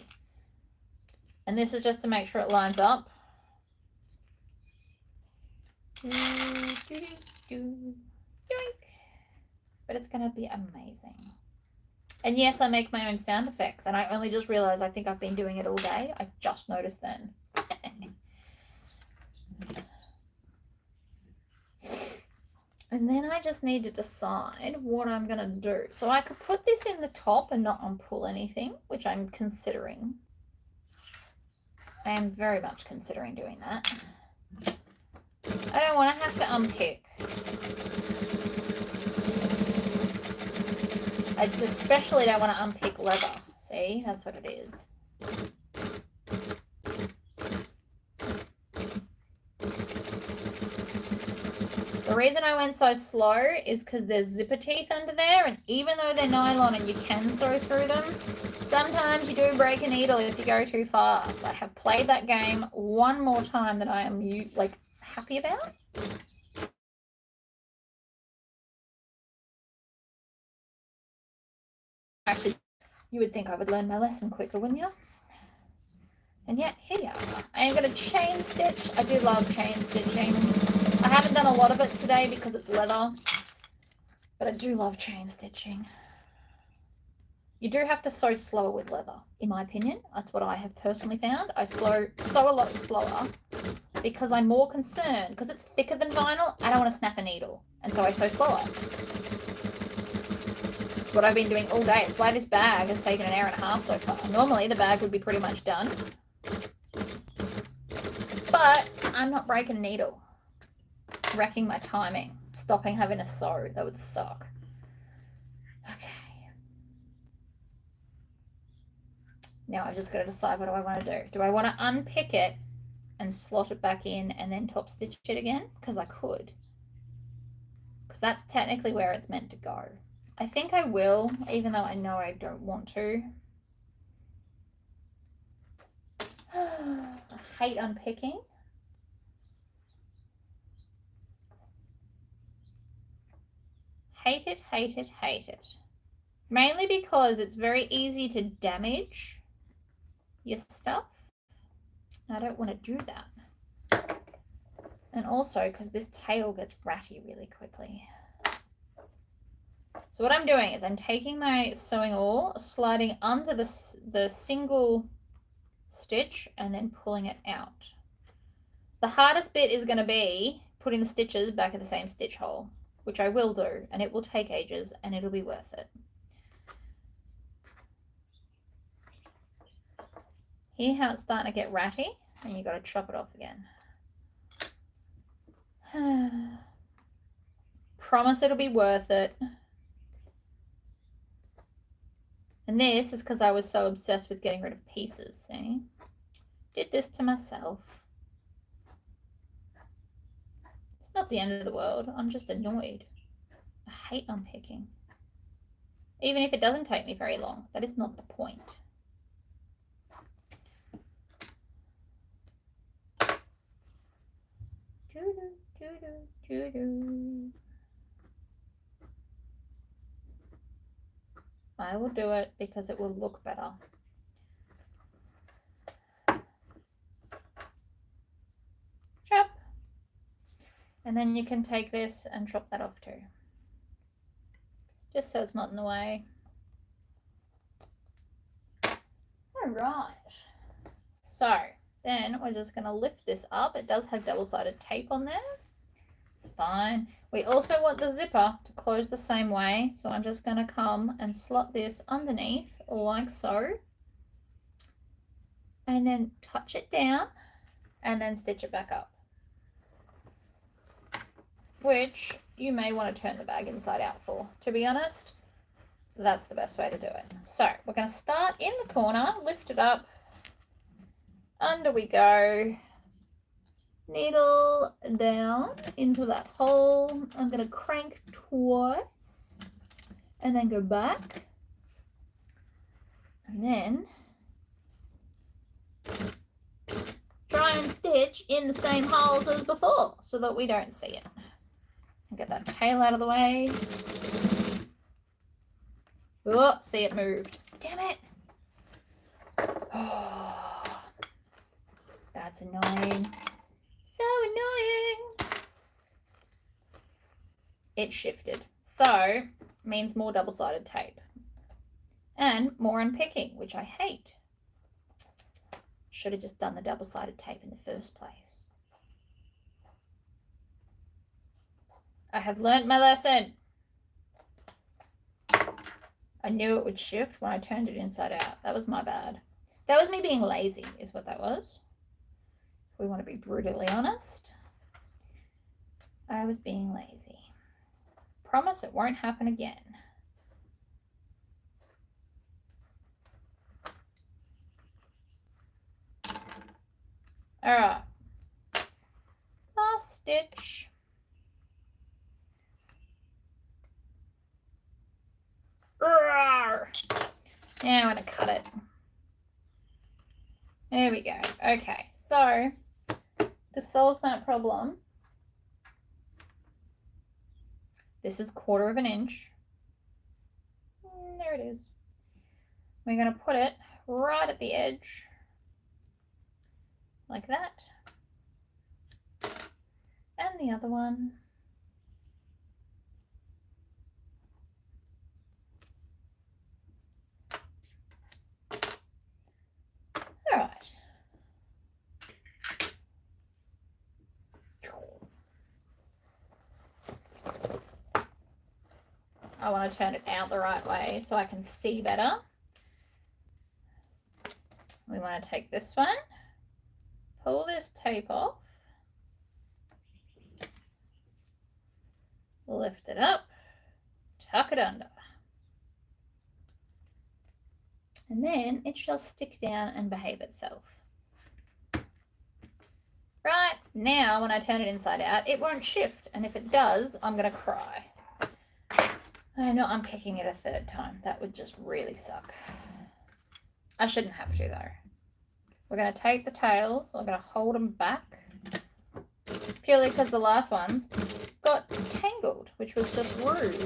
And this is just to make sure it lines up. But it's going to be amazing. And yes, I make my own sound effects, and I only just realized I think I've been doing it all day. I just noticed then. And then I just need to decide what I'm going to do. So I could put this in the top and not unpull anything, which I'm considering. I am very much considering doing that. I don't want to have to unpick. I especially don't want to unpick leather. See, that's what it is. The reason I went so slow is because there's zipper teeth under there, and even though they're nylon and you can sew through them, sometimes you do break a needle if you go too fast. I have played that game one more time that I am like happy about. Actually, you would think I would learn my lesson quicker, wouldn't you? And yet, here you are. I am going to chain stitch. I do love chain stitching. I haven't done a lot of it today because it's leather, but I do love chain stitching. You do have to sew slower with leather, in my opinion. That's what I have personally found. I sew a lot slower because I'm more concerned, because it's thicker than vinyl, I don't want to snap a needle. And so I sew slower. It's what I've been doing all day. It's why this bag has taken an hour and a half so far. Normally the bag would be pretty much done. But I'm not breaking a needle. Wrecking my timing. Stopping having to sew. That would suck. Okay. Now I've just got to decide, what do I want to do? Do I want to unpick it and slot it back in and then top stitch it again? Because I could. Because that's technically where it's meant to go. I think I will, even though I know I don't want to. I hate unpicking. Hate it, hate it, hate it. Mainly because it's very easy to damage your stuff. I don't want to do that. And also because this tail gets ratty really quickly. So what I'm doing is I'm taking my sewing awl, sliding under the single stitch and then pulling it out. The hardest bit is going to be putting the stitches back in the same stitch hole, which I will do, and it will take ages and it'll be worth it. Hear how it's starting to get ratty, and you got to chop it off again. Promise it'll be worth it. And this is because I was so obsessed with getting rid of pieces, see? Did this to myself. It's not the end of the world. I'm just annoyed. I hate unpicking. Even if it doesn't take me very long, that is not the point. I will do it because it will look better. Chop. And then you can take this and chop that off too. Just so it's not in the way. All right. So then we're just going to lift this up. It does have double-sided tape on there. It's fine. We also want the zipper to close the same way. So I'm just going to come and slot this underneath like so. And then touch it down and then stitch it back up. which you may want to turn the bag inside out for. To be honest, that's the best way to do it. So we're going to start in the corner, lift it up, under we go, needle down into that hole. I'm going to crank twice and then go back, and then try and stitch in the same holes as before so that we don't see it. And get that tail out of the way. Oh, see, it moved. Damn it. Oh, that's annoying. So annoying. It shifted. So, means more double-sided tape. And more unpicking, which I hate. Should have just done the double-sided tape in the first place. I have learnt my lesson. I knew it would shift when I turned it inside out. That was my bad. That was me being lazy, is what that was. If we want to be brutally honest. I was being lazy. Promise it won't happen again. Alright. Last stitch. Now I'm going to cut it. There we go. Okay, so to solve that problem, this is 1/4 of an inch. There it is. We're going to put it right at the edge, like that. And the other one. All right. I want to turn it out the right way so I can see better. We want to take this one, pull this tape off, lift it up, tuck it under. And then it shall stick down and behave itself. Right, now when I turn it inside out, it won't shift. And if it does, I'm going to cry. I'm not unpicking it a 3rd time. That would just really suck. I shouldn't have to though. We're going to take the tails. I'm going to hold them back. Purely because the last ones got tangled, which was just rude.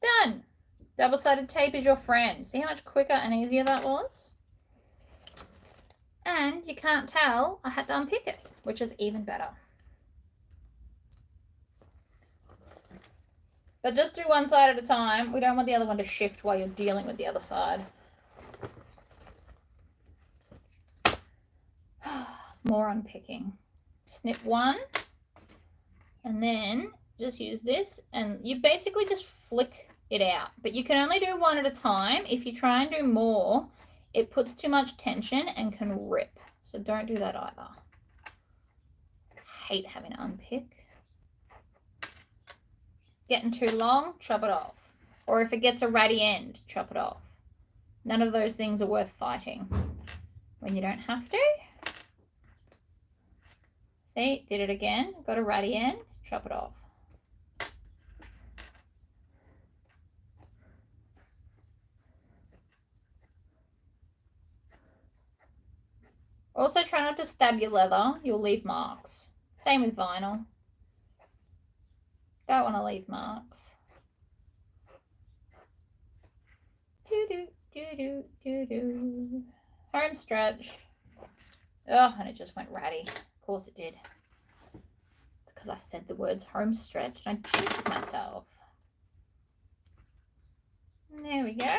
Done. Double-sided tape is your friend. See how much quicker and easier that was? And you can't tell I had to unpick it, which is even better. But just do one side at a time. We don't want the other one to shift while you're dealing with the other side. More unpicking. Snip one. And then just use this. And you basically just flick it out. But you can only do one at a time. If you try and do more, it puts too much tension and can rip. So don't do that either. Hate having to unpick. Getting too long, chop it off. Or if it gets a ratty end, chop it off. None of those things are worth fighting when you don't have to. See, did it again. Got a ratty end, chop it off. Also try not to stab your leather, you'll leave marks. Same with vinyl. Don't want to leave marks. Do. Home stretch. Oh, and it just went ratty. Of course it did. It's because I said the words home stretch and I jinxed myself. And there we go.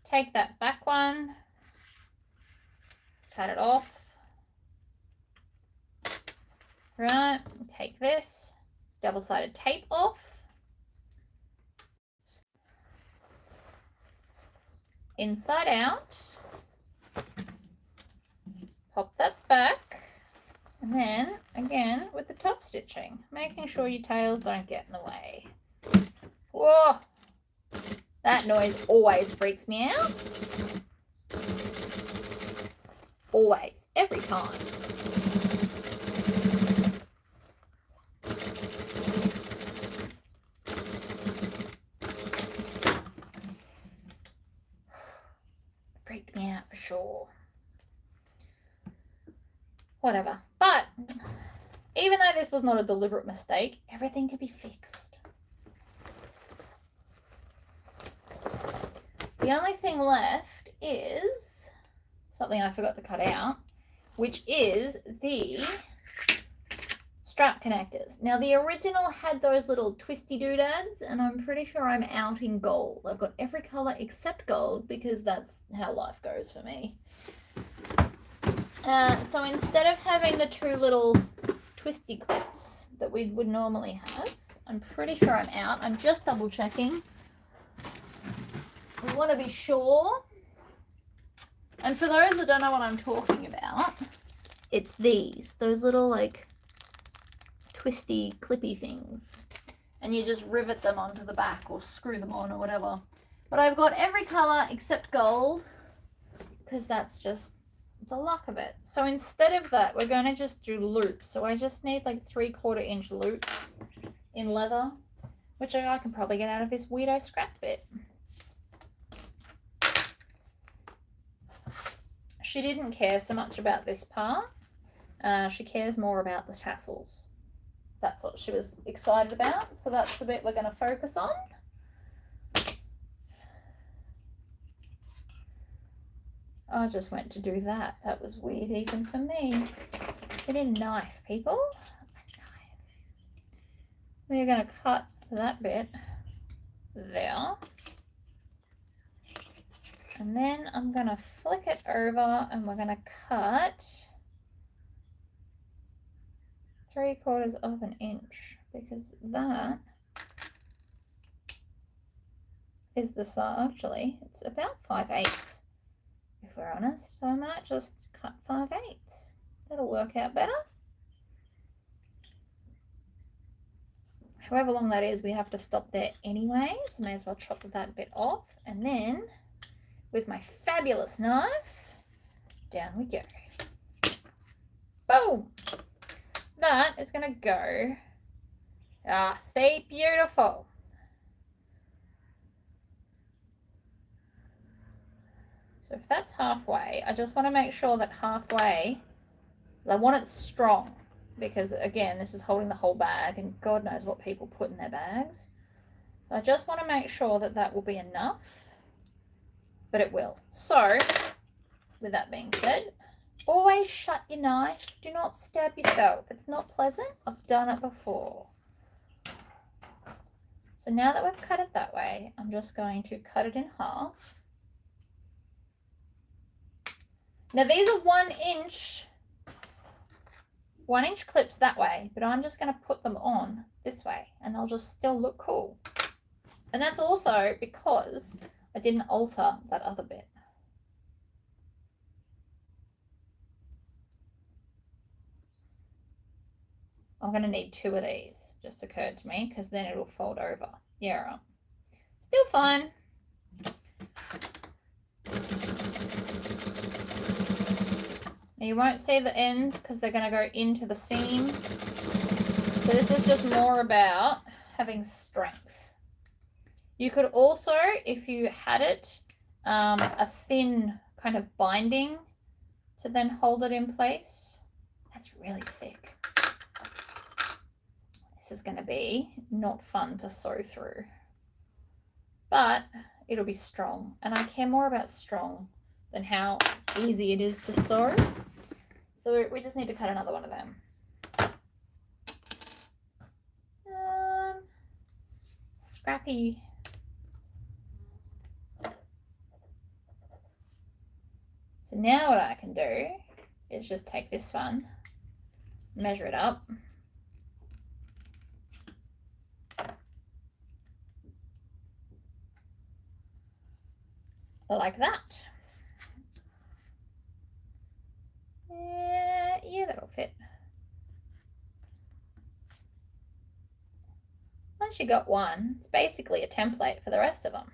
Take that back one. Cut it off. Right, take this. Double-sided tape off. inside out, pop that back, and then again with the top stitching, making sure your tails don't get in the way. Whoa, that noise always freaks me out. Always, every time. Freaked me out for sure. Whatever. But even though this was not a deliberate mistake, everything can be fixed. The only thing left is something I forgot to cut out, which is the strap connectors. Now the original had those little twisty doodads, and I'm pretty sure I'm out in gold. I've got every color except gold because that's how life goes for me. So instead of having the two little twisty clips that we would normally have, I'm pretty sure I'm out. I'm just double checking. We want to be sure. And for those that don't know what I'm talking about, it's those little like twisty clippy things, and you just rivet them onto the back or screw them on or whatever. But I've got every color except gold because that's just the luck of it. So instead of that, we're going to just do loops. So I just need like 3/4 inch loops in leather, which I can probably get out of this weirdo scrap bit. She didn't care so much about this part. She cares more about the tassels. That's what she was excited about. So that's the bit we're going to focus on. I just went to do that. That was weird even for me. Get a knife, people. A knife. We're going to cut that bit there. And then I'm going to flick it over and we're going to cut 3/4 of an inch because that is the size. Actually, it's about 5/8 if we're honest. So I might just cut 5/8. That'll work out better. However long that is, we have to stop there anyway. So may as well chop that bit off. And then with my fabulous knife, down we go. Boom! That is going to go, see, beautiful. So if that's halfway, I just want to make sure that halfway, I want it strong because again, this is holding the whole bag and God knows what people put in their bags. So I just want to make sure that that will be enough. But it will. So, with that being said, always shut your knife. Do not stab yourself. It's not pleasant. I've done it before. So now that we've cut it that way, I'm just going to cut it in half. Now these are 1 inch clips that way, but I'm just going to put them on this way and they'll just still look cool. And that's also because I didn't alter that other bit. I'm going to need 2 of these, just occurred to me, because then it'll fold over. Yeah, right. Still fine. Now you won't see the ends because they're going to go into the seam. So this is just more about having strength. You could also, if you had it, a thin kind of binding to then hold it in place. That's really thick. This is going to be not fun to sew through, but it'll be strong. And I care more about strong than how easy it is to sew. So we just need to cut another one of them. Scrappy. So now what I can do is just take this one, measure it up. like that. Yeah, that'll fit. Once you got one, it's basically a template for the rest of them.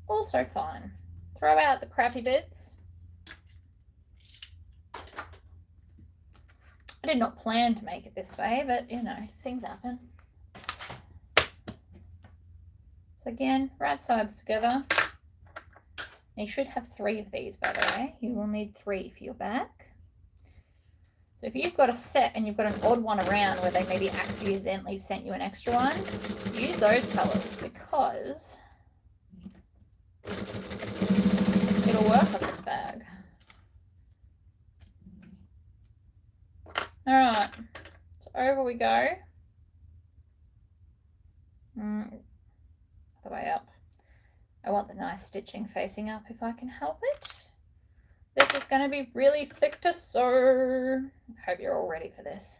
Also fine. Throw out the crappy bits. I did not plan to make it this way, but you know, things happen. So again, right sides together. You should have 3 of these, by the way. You will need 3 for your back. So if you've got a set and you've got an odd one around where they maybe accidentally sent you an extra one, use those colours because it'll work on this bag. Alright, so over we go. The way up. I want the nice stitching facing up if I can help it. This is going to be really thick to sew. I hope you're all ready for this.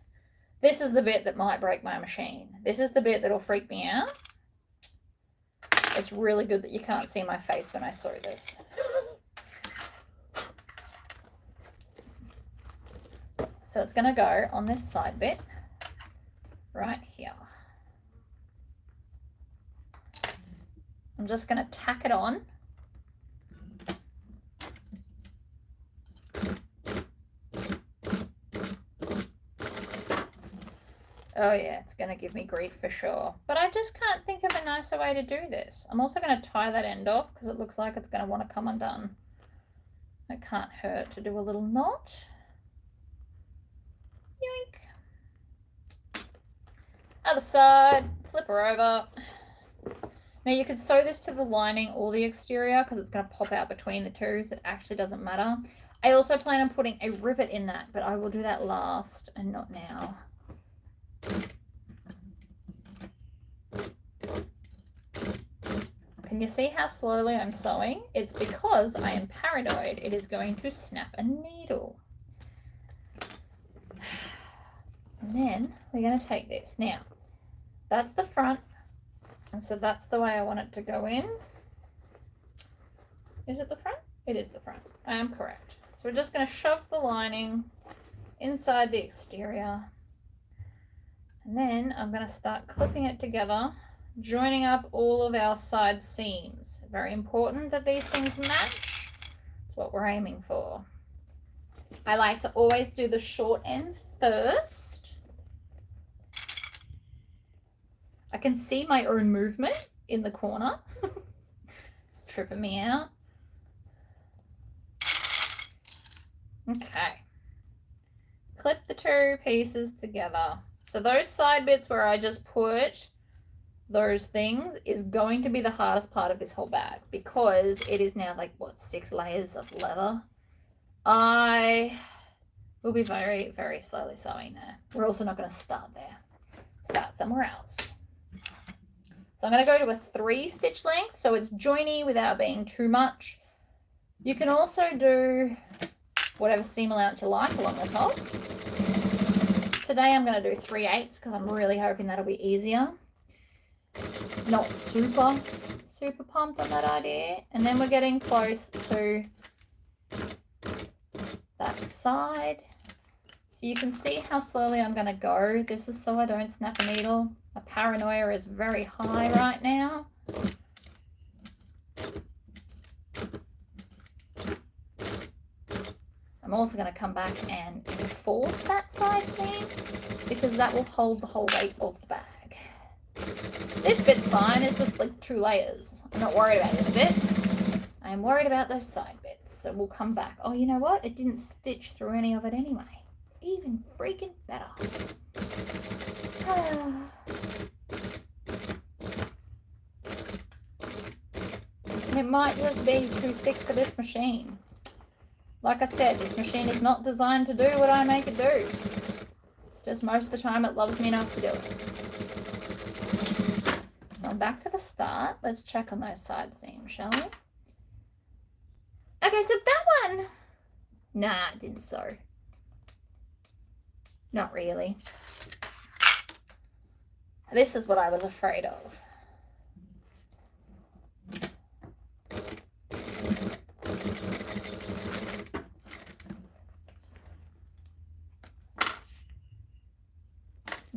This is the bit that might break my machine. This is the bit that'll freak me out. It's really good that you can't see my face when I sew this. So it's going to go on this side bit right here. I'm just going to tack it on. Oh yeah, it's going to give me grief for sure. But I just can't think of a nicer way to do this. I'm also going to tie that end off because it looks like it's going to want to come undone. It can't hurt to do a little knot. Yoink. Other side, flip her over. Now you could sew this to the lining or the exterior because it's going to pop out between the two, so it actually doesn't matter. I also plan on putting a rivet in that, but I will do that last and not now. Can you see how slowly I'm sewing? It's because I am paranoid it is going to snap a needle. And then we're going to take this. Now, that's the front. And so that's the way I want it to go in. Is it the front? It is the front. I am correct. So we're just going to shove the lining inside the exterior. And then I'm going to start clipping it together, joining up all of our side seams. Very important that these things match. That's what we're aiming for. I like to always do the short ends first. I can see my own movement in the corner. It's tripping me out. Okay. Clip the 2 pieces together. So those side bits where I just put those things is going to be the hardest part of this whole bag because it is now like, what, 6 layers of leather. I will be very, very slowly sewing there. We're also not going to start there. Start somewhere else. So I'm going to go to a 3 stitch length so it's joiny without being too much. You can also do whatever seam allowance you like along the top. Today I'm going to do 3/8 because I'm really hoping that'll be easier. Not super pumped on that idea. And then we're getting close to that side. So you can see how slowly I'm going to go. This is so I don't snap a needle. My paranoia is very high right now. I'm also going to come back and enforce that side seam because that will hold the whole weight of the bag. This bit's fine. It's just like 2 layers. I'm not worried about this bit. I'm worried about those side bits. So we'll come back. Oh, you know what? It didn't stitch through any of it anyway. Even freaking better. It might just be too thick for this machine. Like I said, this machine is not designed to do what I make it do. Just most of the time it loves me enough to do it. So I'm back to the start. Let's check on those side seams, shall we? Okay, so that one... Nah, it didn't sew. Not really. This is what I was afraid of.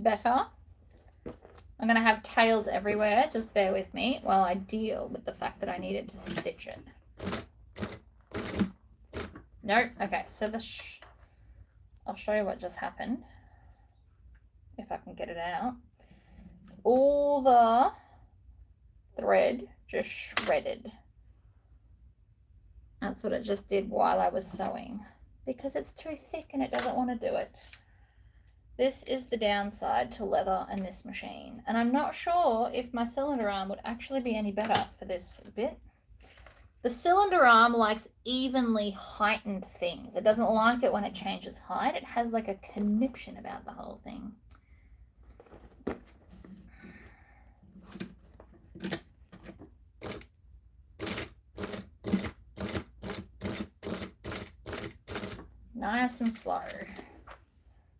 better. I'm going to have tails everywhere. Just bear with me while I deal with the fact that I needed to stitch it. No, okay, so I'll show you what just happened. If I can get it out. All the thread just shredded. That's what it just did while I was sewing. Because it's too thick and it doesn't want to do it. This is the downside to leather and this machine. And I'm not sure if my cylinder arm would actually be any better for this bit. The cylinder arm likes evenly heightened things. It doesn't like it when it changes height. It has like a conniption about the whole thing. Nice and slow.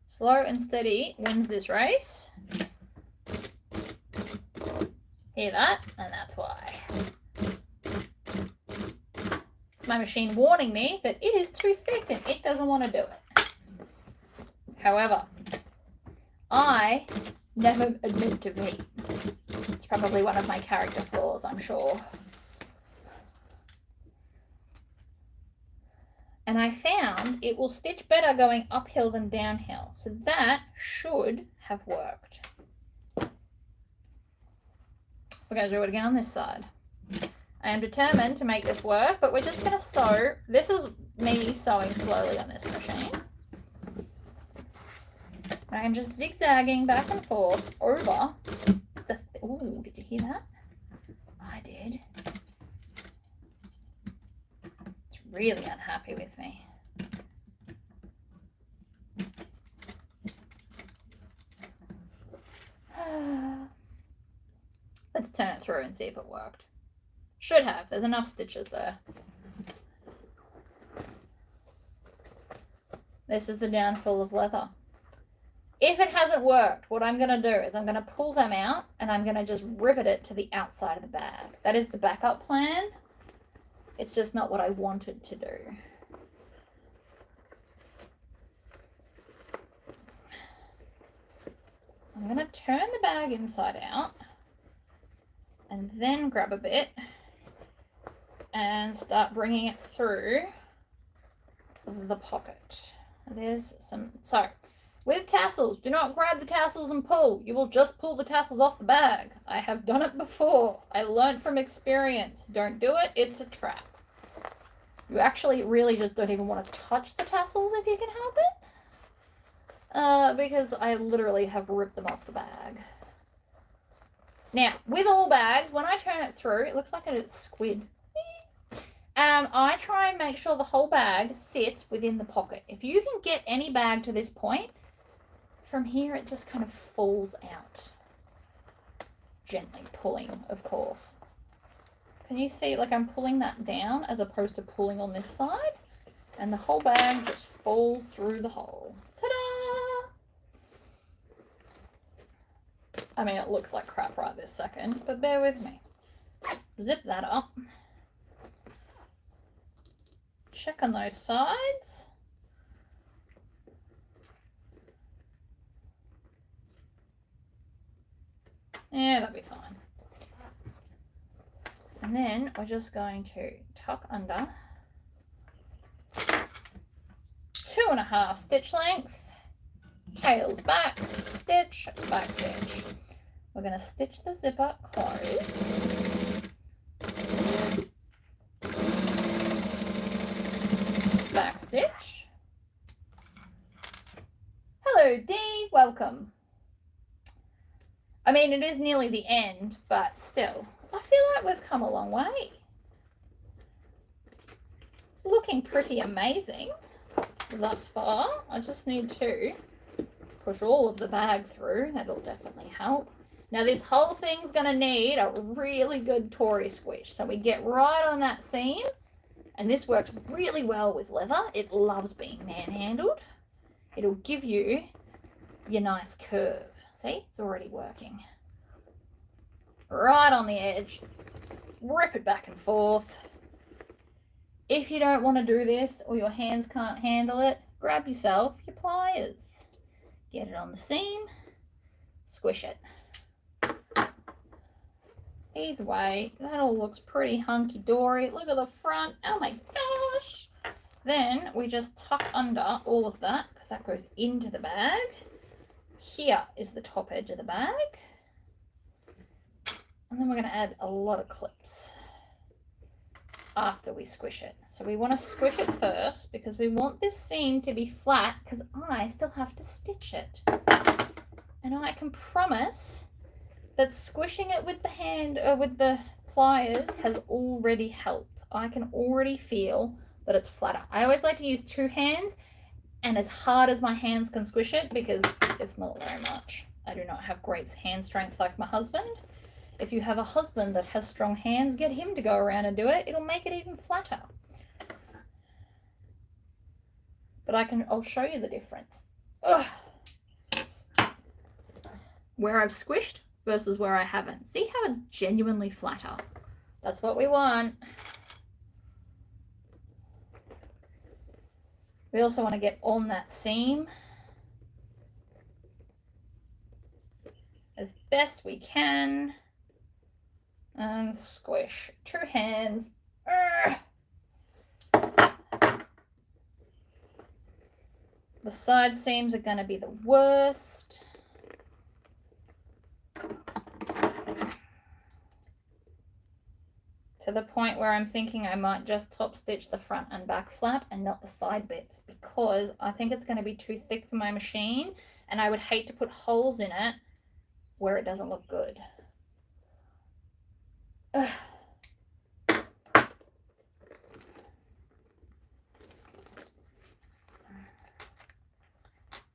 Slow and steady wins this race. Hear that? And that's why. It's my machine warning me that it is too thick and it doesn't want to do it. However, I never admit defeat. It's probably one of my character flaws, I'm sure. And I found it will stitch better going uphill than downhill. So that should have worked. We're going to do it again on this side. I am determined to make this work, but we're just going to sew. This is me sewing slowly on this machine. I am just zigzagging back and forth over the... Ooh, did you hear that? I did. Really unhappy with me. Let's turn it through and see if it worked. Should have. There's enough stitches there. This is the downfall of leather. If it hasn't worked, what I'm going to do is I'm going to pull them out and I'm going to just rivet it to the outside of the bag. That is the backup plan. It's just not what I wanted to do. I'm going to turn the bag inside out and then grab a bit and start bringing it through the pocket. There's some, so with tassels, do not grab the tassels and pull. You will just pull the tassels off the bag. I have done it before. I learned from experience. Don't do it. It's a trap. You actually really just don't even want to touch the tassels if you can help it. Because I literally have ripped them off the bag. Now, with all bags, when I turn it through, it looks like a squid. I try and make sure the whole bag sits within the pocket. If you can get any bag to this point, from here it just kind of falls out. Gently pulling, of course. Can you see, like, I'm pulling that down as opposed to pulling on this side? And the whole bag just falls through the hole. Ta-da! I mean, it looks like crap right this second, but bear with me. Zip that up. Check on those sides. Yeah, that'll be fine. And then we're just going to tuck under 2.5 stitch length, tails back, stitch, back stitch. We're going to stitch the zipper closed, back stitch. Hello Dee, welcome. I mean, it is nearly the end, but still, I feel like we've come a long way. It's looking pretty amazing thus far. I just need to push all of the bag through. That'll definitely help. Now, this whole thing's going to need a really good Tory squish. So we get right on that seam, and this works really well with leather. It loves being manhandled. It'll give you your nice curve. See, it's already working. Right on the edge. Rip it back and forth. If you don't want to do this or your hands can't handle it, grab yourself your pliers. Get it on the seam squish it. Either way, that all looks pretty hunky-dory. Look at the front. Oh my gosh. Then we just tuck under all of that because that goes into the bag. Here is the top edge of the bag. And then we're going to add a lot of clips after we squish it. So we want to squish it first because we want this seam to be flat because I still have to stitch it. And I can promise that squishing it with the hand or with the pliers has already helped. I can already feel that it's flatter. I always like to use two hands and as hard as my hands can squish it because it's not very much. I do not have great hand strength like my husband. If you have a husband that has strong hands, get him to go around and do it. It'll make it even flatter. But I'll show you the difference. Ugh. Where I've squished versus where I haven't. See how it's genuinely flatter? That's what we want. We also want to get on that seam as best we can and squish. Two hands. The side seams are going to be the worst. To the point where I'm thinking I might just top stitch the front and back flap and not the side bits because I think it's going to be too thick for my machine and I would hate to put holes in it where it doesn't look good. Ugh.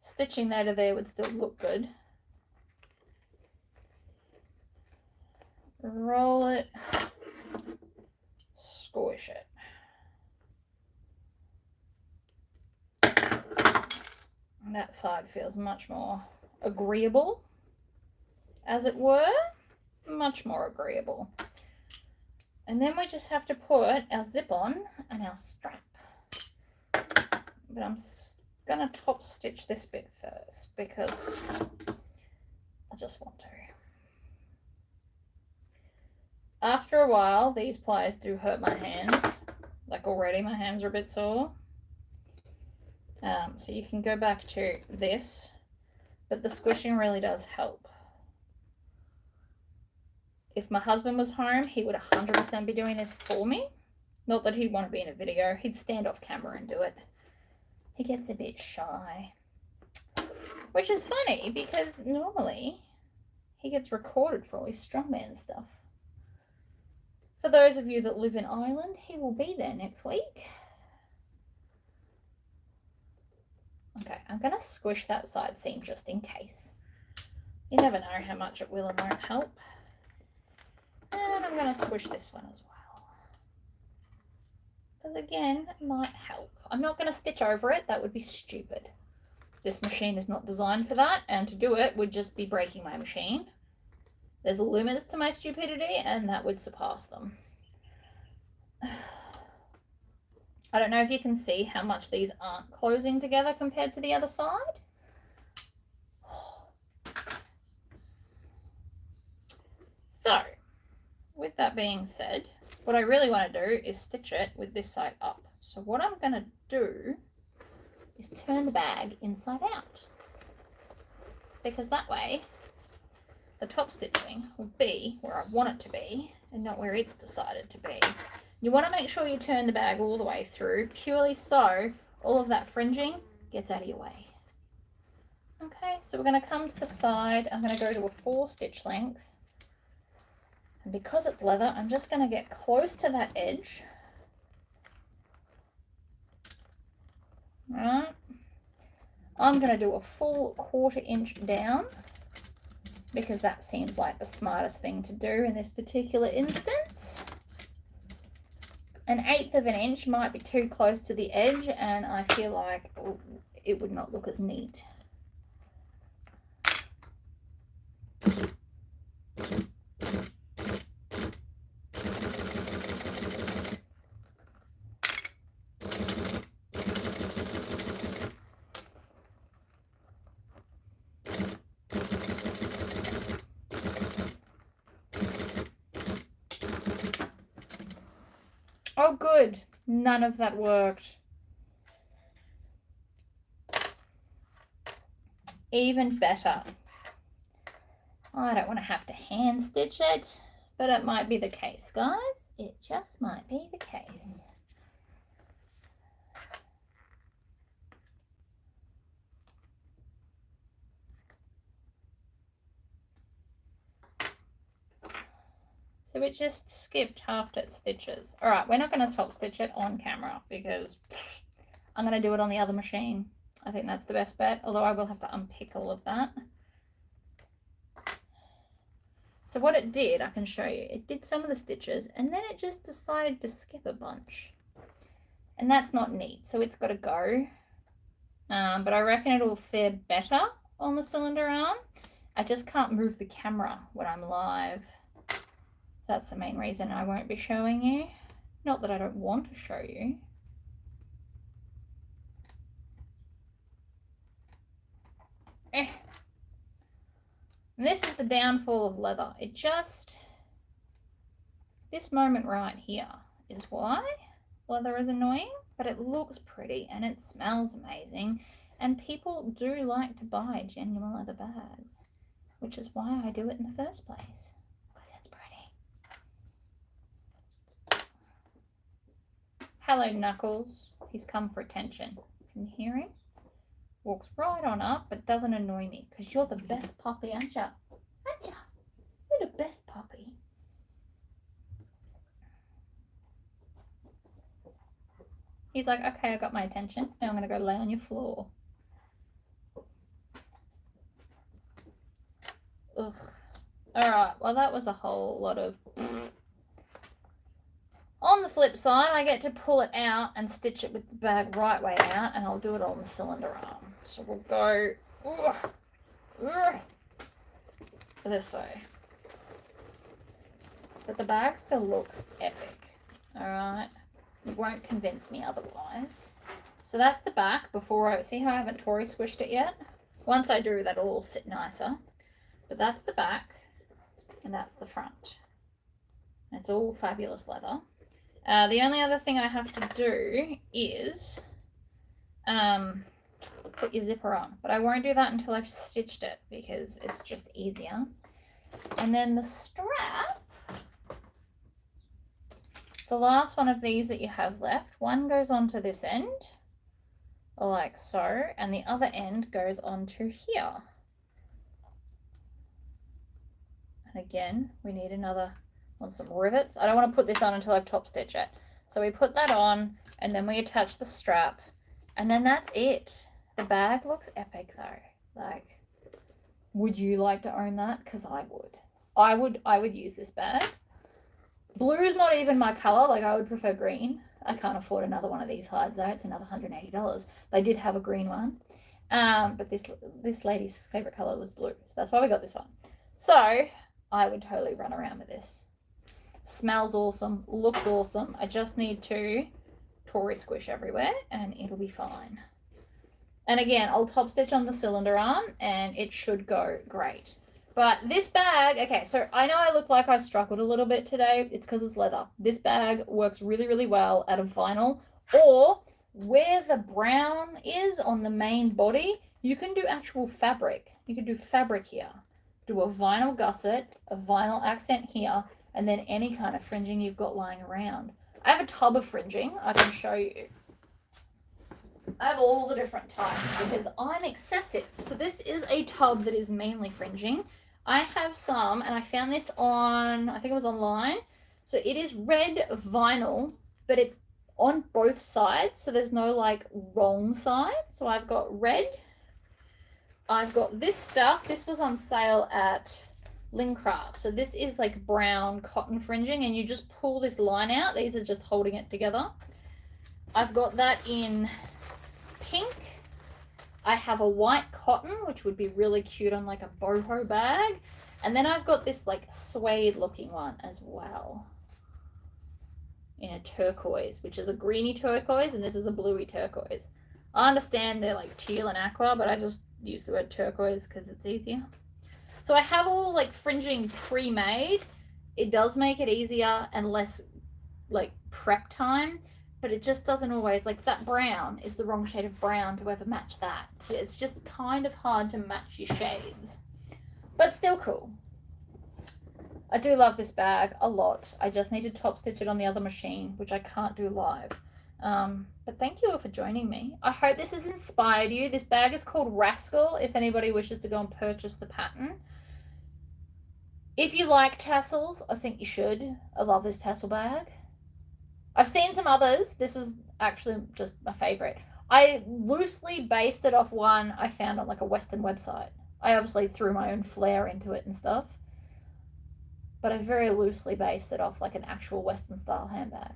Stitching there to there would still look good. Roll it. Squish it. And that side feels much more agreeable, as it were. Much more agreeable. And then we just have to put our zip on and our strap. But I'm going to top stitch this bit first because I just want to. After a while, these pliers do hurt my hands. Like already, my hands are a bit sore. So you can go back to this, but the squishing really does help. If my husband was home, he would 100% be doing this for me. Not that he'd want to be in a video. He'd stand off camera and do it. He gets a bit shy. Which is funny because normally he gets recorded for all his strongman stuff. For those of you that live in Ireland, he will be there next week. Okay, I'm going to squish that side seam just in case. You never know how much it will and won't help. And I'm going to squish this one as well. Because again, it might help. I'm not going to stitch over it. That would be stupid. This machine is not designed for that. And to do it would just be breaking my machine. There's limits to my stupidity and that would surpass them. I don't know if you can see how much these aren't closing together compared to the other side. So, with that being said, what I really want to do is stitch it with this side up. So what I'm going to do is turn the bag inside out. Because that way, the top stitching will be where I want it to be and not where it's decided to be. You want to make sure you turn the bag all the way through, purely so all of that fringing gets out of your way. Okay, so we're going to come to the side. I'm going to go to a 4 stitch length. And because it's leather, I'm just going to get close to that edge. Right. I'm going to do a full 1/4 inch down because that seems like the smartest thing to do in this particular instance. 1/8 of an inch might be too close to the edge and I feel like it would not look as neat. Oh, good. None of that worked. Even better. I don't want to have to hand stitch it, but it might be the case, guys. It just might be the case. So it just skipped half its stitches. All right, we're not going to top stitch it on camera because I'm going to do it on the other machine. I think that's the best bet, although I will have to unpick all of that. So what it did, I can show you. It did some of the stitches and then it just decided to skip a bunch. And that's not neat, so it's got to go. But I reckon it'll fare better on the cylinder arm. I just can't move the camera when I'm live. That's the main reason I won't be showing you. Not that I don't want to show you. And this is the downfall of leather. It just, this moment right here is why leather is annoying, but it looks pretty and it smells amazing. And people do like to buy genuine leather bags, which is why I do it in the first place. Hello, Knuckles. He's come for attention. Can you hear him? Walks right on up, but doesn't annoy me because you're the best puppy, aren't you? Aren't you? You're the best puppy. He's like, okay, I got my attention. Now I'm going to go lay on your floor. Ugh. Alright, well that was a whole lot of... On the flip side, I get to pull it out and stitch it with the bag right way out, and I'll do it on the cylinder arm. So we'll go this way. But the bag still looks epic. Alright. It won't convince me otherwise. So that's the back before I... See how I haven't Tory squished it yet? Once I do, that'll all sit nicer. But that's the back, and that's the front. It's all fabulous leather. The only other thing I have to do is put your zipper on, but I won't do that until I've stitched it because it's just easier. And then the strap, the last one of these that you have left, one goes onto this end, like so, and the other end goes onto here. And again, we need another... on some rivets. I don't want to put this on until I've top stitched it. So we put that on and then we attach the strap and then that's it. The bag looks epic though. Like, would you like to own that? Because I would. I would use this bag. Blue is not even my color. Like, I would prefer green. I can't afford another one of these hides though. It's another $180. They did have a green one. But this lady's favorite color was blue. So that's why we got this one. So I would totally run around with this. Smells awesome, looks awesome. I just need to Tory squish everywhere and it'll be fine. And again, I'll top stitch on the cylinder arm and it should go great. But this bag, okay, so I know I look like I struggled a little bit today. It's because it's leather. This bag works really, really well out of vinyl, or where the brown is on the main body, you can do actual fabric. You can do fabric here. Do a vinyl gusset, a vinyl accent here, and then any kind of fringing you've got lying around. I have a tub of fringing I can show you. I have all the different types because I'm excessive. So this is a tub that is mainly fringing. I have some, and I found this on, I think it was online. So it is red vinyl, but it's on both sides. So there's no like wrong side. So I've got red. I've got this stuff. This was on sale at Lincraft. So this is like brown cotton fringing and you just pull this line out. These are just holding it together. I've got that in pink. I have a white cotton, which would be really cute on like a boho bag. And then I've got this like suede looking one as well in a turquoise, which is a greeny turquoise, and this is a bluey turquoise. I understand they're like teal and aqua, but I just use the word turquoise because it's easier. So I have all like fringing pre-made. It does make it easier and less like prep time, but it just doesn't always, like that brown is the wrong shade of brown to ever match that. So it's just kind of hard to match your shades, but still cool. I do love this bag a lot. I just need to top stitch it on the other machine, which I can't do live. But thank you all for joining me. I hope this has inspired you. This bag is called Rascal, if anybody wishes to go and purchase the pattern. If you like tassels, I think you should. I love this tassel bag. I've seen some others. This is actually just my favorite. I loosely based it off one I found on like a Western website. I obviously threw my own flair into it and stuff, but I very loosely based it off like an actual Western style handbag.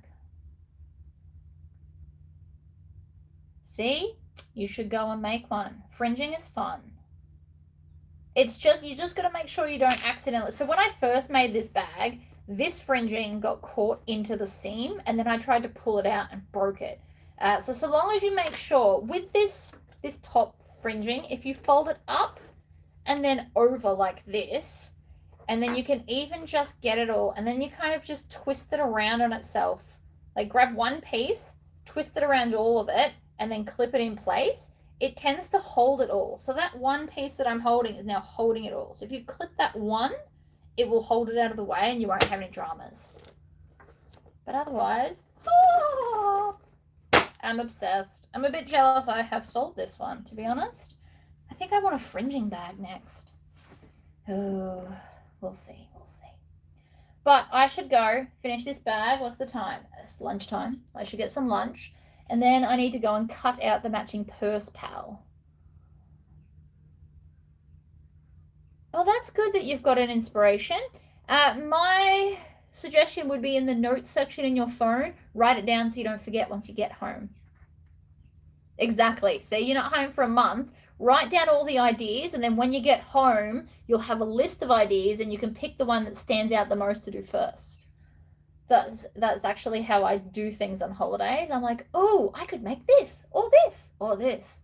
See? You should go and make one. Fringing is fun. It's just, you just got to make sure you don't accidentally. So when I first made this bag, this fringing got caught into the seam, and then I tried to pull it out and broke it. So long as you make sure with this top fringing, if you fold it up and then over like this, and then you can even just get it all, and then you kind of just twist it around on itself. Like grab one piece, twist it around all of it, and then clip it in place. It tends to hold it all. So that one piece that I'm holding is now holding it all. So if you clip that one, it will hold it out of the way and you won't have any dramas. But otherwise, I'm obsessed. I'm a bit jealous I have sold this one, to be honest. I think I want a fringing bag next. Oh, we'll see. We'll see. But I should go finish this bag. What's the time? It's lunchtime. I should get some lunch. And then I need to go and cut out the matching purse pal. Oh, that's good that you've got an inspiration. My suggestion would be in the notes section in your phone. Write it down so you don't forget once you get home. Exactly. Say you're not home for a month. Write down all the ideas, and then when you get home, you'll have a list of ideas and you can pick the one that stands out the most to do first. That's actually how I do things on holidays. I'm like, oh, I could make this or this or this.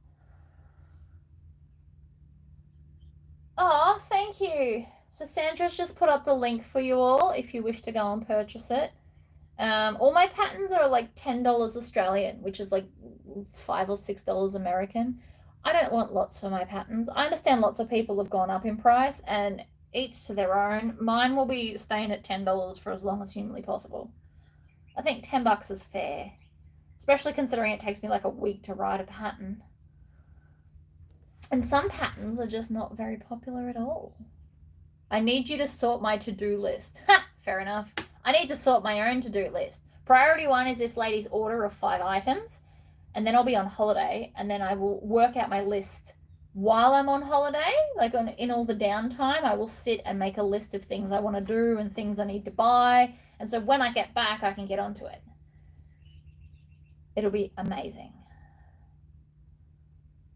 Oh, thank you. So Sandra's just put up the link for you all if you wish to go and purchase it. All my patterns are like $10 Australian, which is like $5 or $6 American. I don't want lots for my patterns. I understand lots of people have gone up in price, and each to their own. Mine will be staying at $10 for as long as humanly possible. I think $10 is fair, especially considering it takes me like a week to write a pattern. And some patterns are just not very popular at all. I need you to sort my to-do list. Ha! Fair enough. I need to sort my own to-do list. Priority 1 is this lady's order of 5 items, and then I'll be on holiday, and then I will work out my list while I'm on holiday, like in all the downtime. I will sit and make a list of things I want to do and things I need to buy. And so when I get back, I can get onto it. It'll be amazing.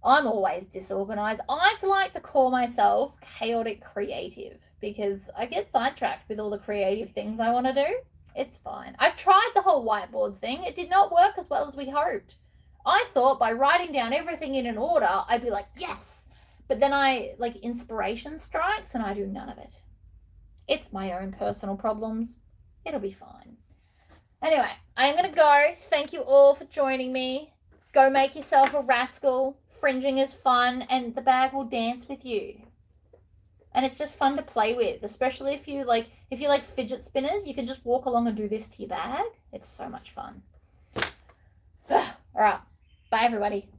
I'm always disorganized. I like to call myself chaotic creative because I get sidetracked with all the creative things I want to do. It's fine. I've tried the whole whiteboard thing. It did not work as well as we hoped. I thought by writing down everything in an order, I'd be like, yes. But then inspiration strikes and I do none of it. It's my own personal problems. It'll be fine. Anyway, I'm going to go. Thank you all for joining me. Go make yourself a rascal. Fringing is fun and the bag will dance with you. And it's just fun to play with, especially if you like fidget spinners. You can just walk along and do this to your bag. It's so much fun. All right. Bye, everybody.